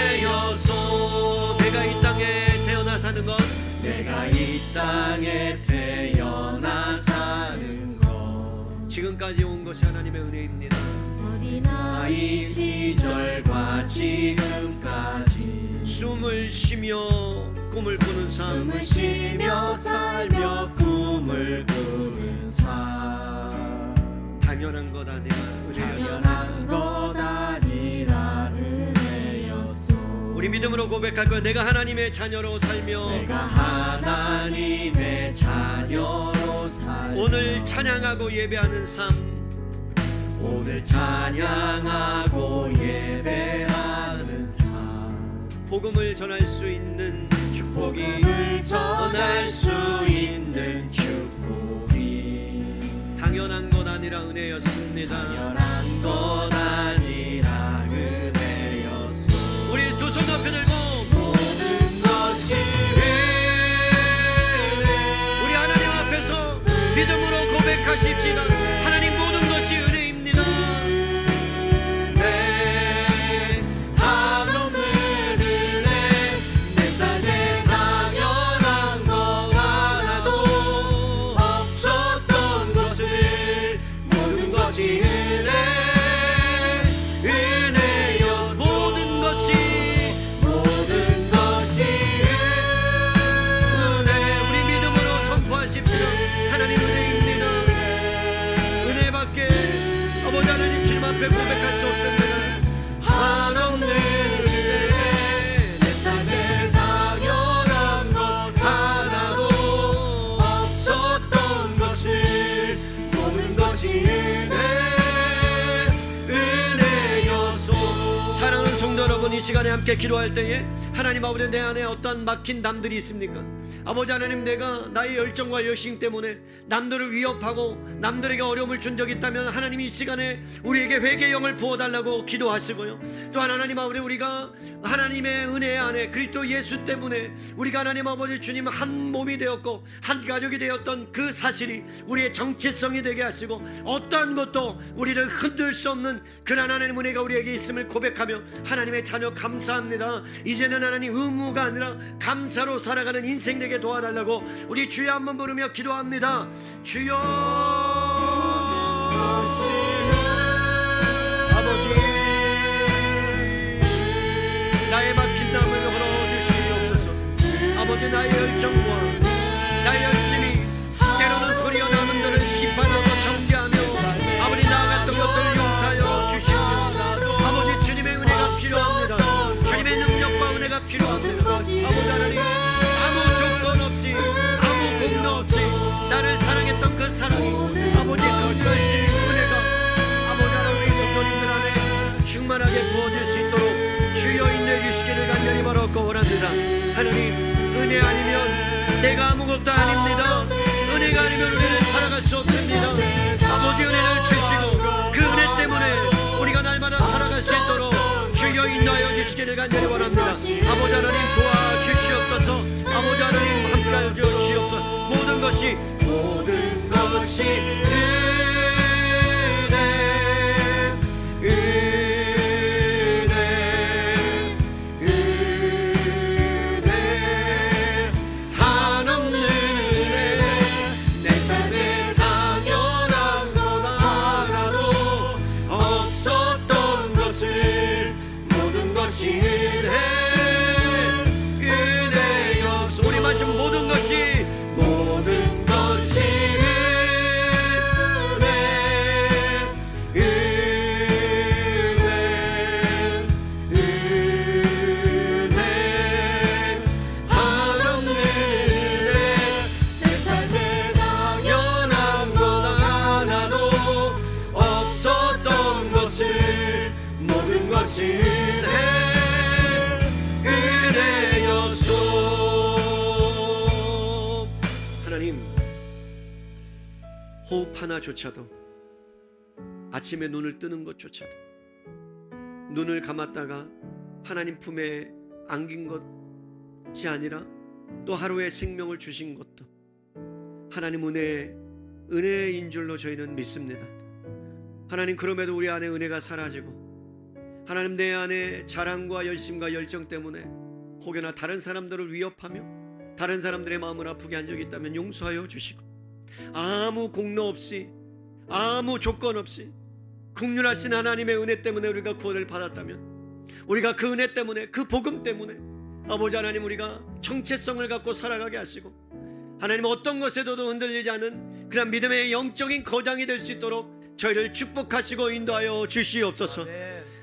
은혜여소. 내가 이 땅에 태어나 사는 것, 내가 이 땅에 태어나 사는 것, 지금까지 온 것이 하나님의 은혜입니다. 어린아이 시절과 지금까지 숨을 쉬며 꿈을 꾸는 삶, 숨을 쉬며 살며 꿈을 꾸는 삶, 당연한 것 아니라 은혜였습니다. 당연한 것 아니라 은혜였소. 우리 믿음으로 고백할 거야. 내가 하나님의 자녀로 살며, 내가 하나님의 자녀로 살며 오늘 찬양하고 예배하는 삶, 오늘 찬양하고 예배하는 삶, 복음을 전할 수 있는 축복이, 복음을 전할 수 있는 축복이 당연한 것 아니라 은혜였습니다. 당연한 것 아니라 은혜였소. 우리 두 손 앞에 들고 모든 것이 우리 하나님 앞에서 믿음으로 고백하십시다. 하나님, 모든 것이 은혜입니다. 한없는 은혜, 내 삶에 당연한 것 하나도 없었던 것을, 모든 것이 은혜여. 모든 것이 은혜. 우리 믿음으로 선포하십시다. 하나님 은혜입니다. 은혜밖에 아버지 하나님 주님 앞에 고백할 수 없습니다. 한없는 은혜, 내 삶에 당연한 것 하나도 없었던 것을, 모든 것이 은혜여소. 사랑하는 성도 여러분, 이 시간에 함께 기도할 때에 하나님 아버지, 내 안에 어떠한 막힌 담들이 있습니까? 아버지 하나님, 내가 나의 열정과 열심 때문에 남들을 위협하고 남들에게 어려움을 준 적이 있다면 하나님 이 시간에 우리에게 회개의 영을 부어달라고 기도하시고요. 또한 하나님 아버지, 우리가 하나님의 은혜 안에 그리스도 예수 때문에 우리가 하나님 아버지 주님 한 몸이 되었고 한 가족이 되었던 그 사실이 우리의 정체성이 되게 하시고 어떠한 것도 우리를 흔들 수 없는 그런 하나님 은혜가 우리에게 있음을 고백하며 하나님의 자녀 감사합니다. 이제는 하나님 의무가 아니라 감사로 살아가는 인생 되게 도와달라고 우리 주여 한번 부르며 기도합니다. 주여 아버지, 나의 막힌 담을 헐어주시옵소서. 아버지, 나의 열정과 나의 열심이 때로는 도리어 남은들을 비판하고 정죄하며 아버지 나아갔던 것들을 용서하여 주십시오. 아버지, 주님의 은혜가 필요합니다. 주님의 능력과 은혜가 필요합니다. 아버지 하나님, 아무 조건 없이 아무 공로 없이 나를 사랑했던 그 사랑이 아버지 그것이 은혜가 아버지 하나님 우리 성도님들 안에 충만하게 부어질 수 있도록 주여 인도해 주시기를 간절히 바라고 원합니다. 하나님, 은혜 아니면 내가 아무것도 아닙니다. 은혜가 아니면 우리는 살아갈 수 없습니다. 아버지 은혜를 주시고 그 은혜 때문에 우리가 날마다 살아갈 수 있도록 주여 인도하여 주시기를 간절히 원합니다. 아버지 하나님 도와주시옵소서. 아버지 하나님 함께하여 주시옵소서. 모든 것이 한없는 은혜, 내 삶에 당연한 것 하나도 없었던 것을, 모든 것이 은혜여소. 우리 마침 모든 것이 모든 것이 은혜. 호흡 하나조차도, 아침에 눈을 뜨는 것조차도, 눈을 감았다가 하나님 품에 안긴 것이 아니라 또 하루의 생명을 주신 것도 하나님 은혜인 줄로 저희는 믿습니다. 하나님, 그럼에도 우리 안에 은혜가 사라지고 하나님, 내 안에 자랑과 열심과 열정 때문에 혹여나 다른 사람들을 위협하며 다른 사람들의 마음을 아프게 한 적이 있다면 용서하여 주시고, 아무 공로 없이 아무 조건 없이 긍휼하신 하나님의 은혜 때문에 우리가 구원을 받았다면, 우리가 그 은혜 때문에, 그 복음 때문에 아버지 하나님, 우리가 정체성을 갖고 살아가게 하시고 하나님, 어떤 것에도 흔들리지 않은 그런 믿음의 영적인 거장이 될 수 있도록 저희를 축복하시고 인도하여 주시옵소서.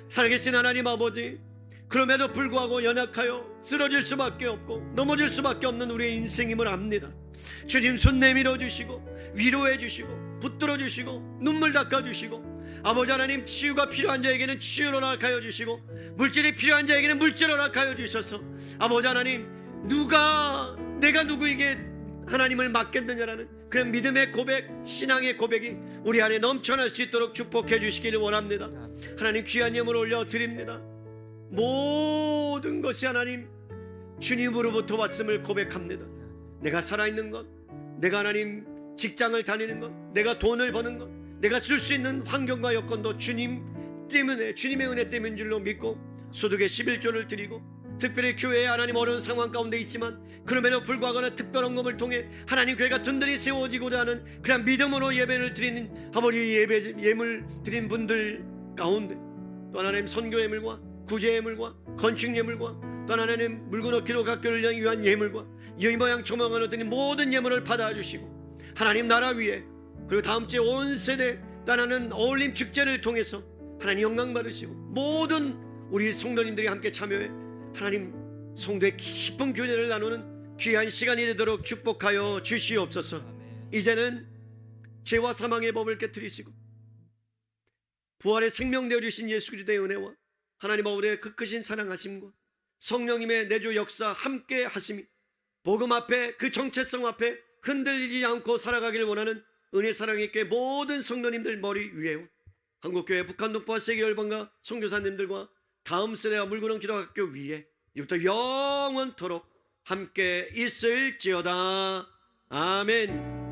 살아계신 하나님 아버지, 그럼에도 불구하고 연약하여 쓰러질 수밖에 없고 넘어질 수밖에 없는 우리의 인생임을 압니다. 주님, 손 내밀어 주시고 위로해 주시고 붙들어 주시고 눈물 닦아 주시고, 아버지 하나님, 치유가 필요한 자에게는 치유를 허락하여 주시고 물질이 필요한 자에게는 물질을 허락하여 주셔서, 아버지 하나님, 내가 누구에게 하나님을 맡겠느냐라는 그런 믿음의 고백, 신앙의 고백이 우리 안에 넘쳐날 수 있도록 축복해 주시기를 원합니다. 하나님, 귀한 예물 올려드립니다. 모든 것이 하나님 주님으로부터 왔음을 고백합니다. 내가 살아있는 것, 내가 하나님 직장을 다니는 것, 내가 돈을 버는 것, 내가 쓸 수 있는 환경과 여건도 주님 때문에, 주님의 은혜 때문인 줄로 믿고 소득의 11조를 드리고, 특별히 교회에 하나님 어려운 상황 가운데 있지만 그럼에도 불구하고 특별한 것을 통해 하나님 교회가 든든히 세워지고자 하는 그런 믿음으로 예배를 드리는 아버지, 예물 드린 분들 가운데 또 하나님 선교 예물과 구제 예물과 건축 예물과 또 하나님 물건 얻기로 각교를 위한 예물과 이 모양 저 모양으로 드린 모든 예물을 받아주시고, 하나님 나라 위에, 그리고 다음 주에 온 세대 떠나는 어울림 축제를 통해서 하나님 영광 받으시고, 모든 우리 성도님들이 함께 참여해 하나님 성도의 깊은 교제를 나누는 귀한 시간이 되도록 축복하여 주시옵소서. 이제는 죄와 사망의 법을 깨뜨리시고 부활의 생명 되어 주신 예수 그리스도의 은혜와 하나님 아버지의 그 크신 사랑하심과 성령님의 내주 역사 함께 하심이 복음 앞에, 그 정체성 앞에 흔들리지 않고 살아가기를 원하는 은혜 사랑의 교회 모든 성도님들 머리 위에, 한국교회 북한 동포와 세계 열방과 선교사님들과 다음 세대와 물구름 기도학교 위에 이부터 영원토록 함께 있을지어다. 아멘.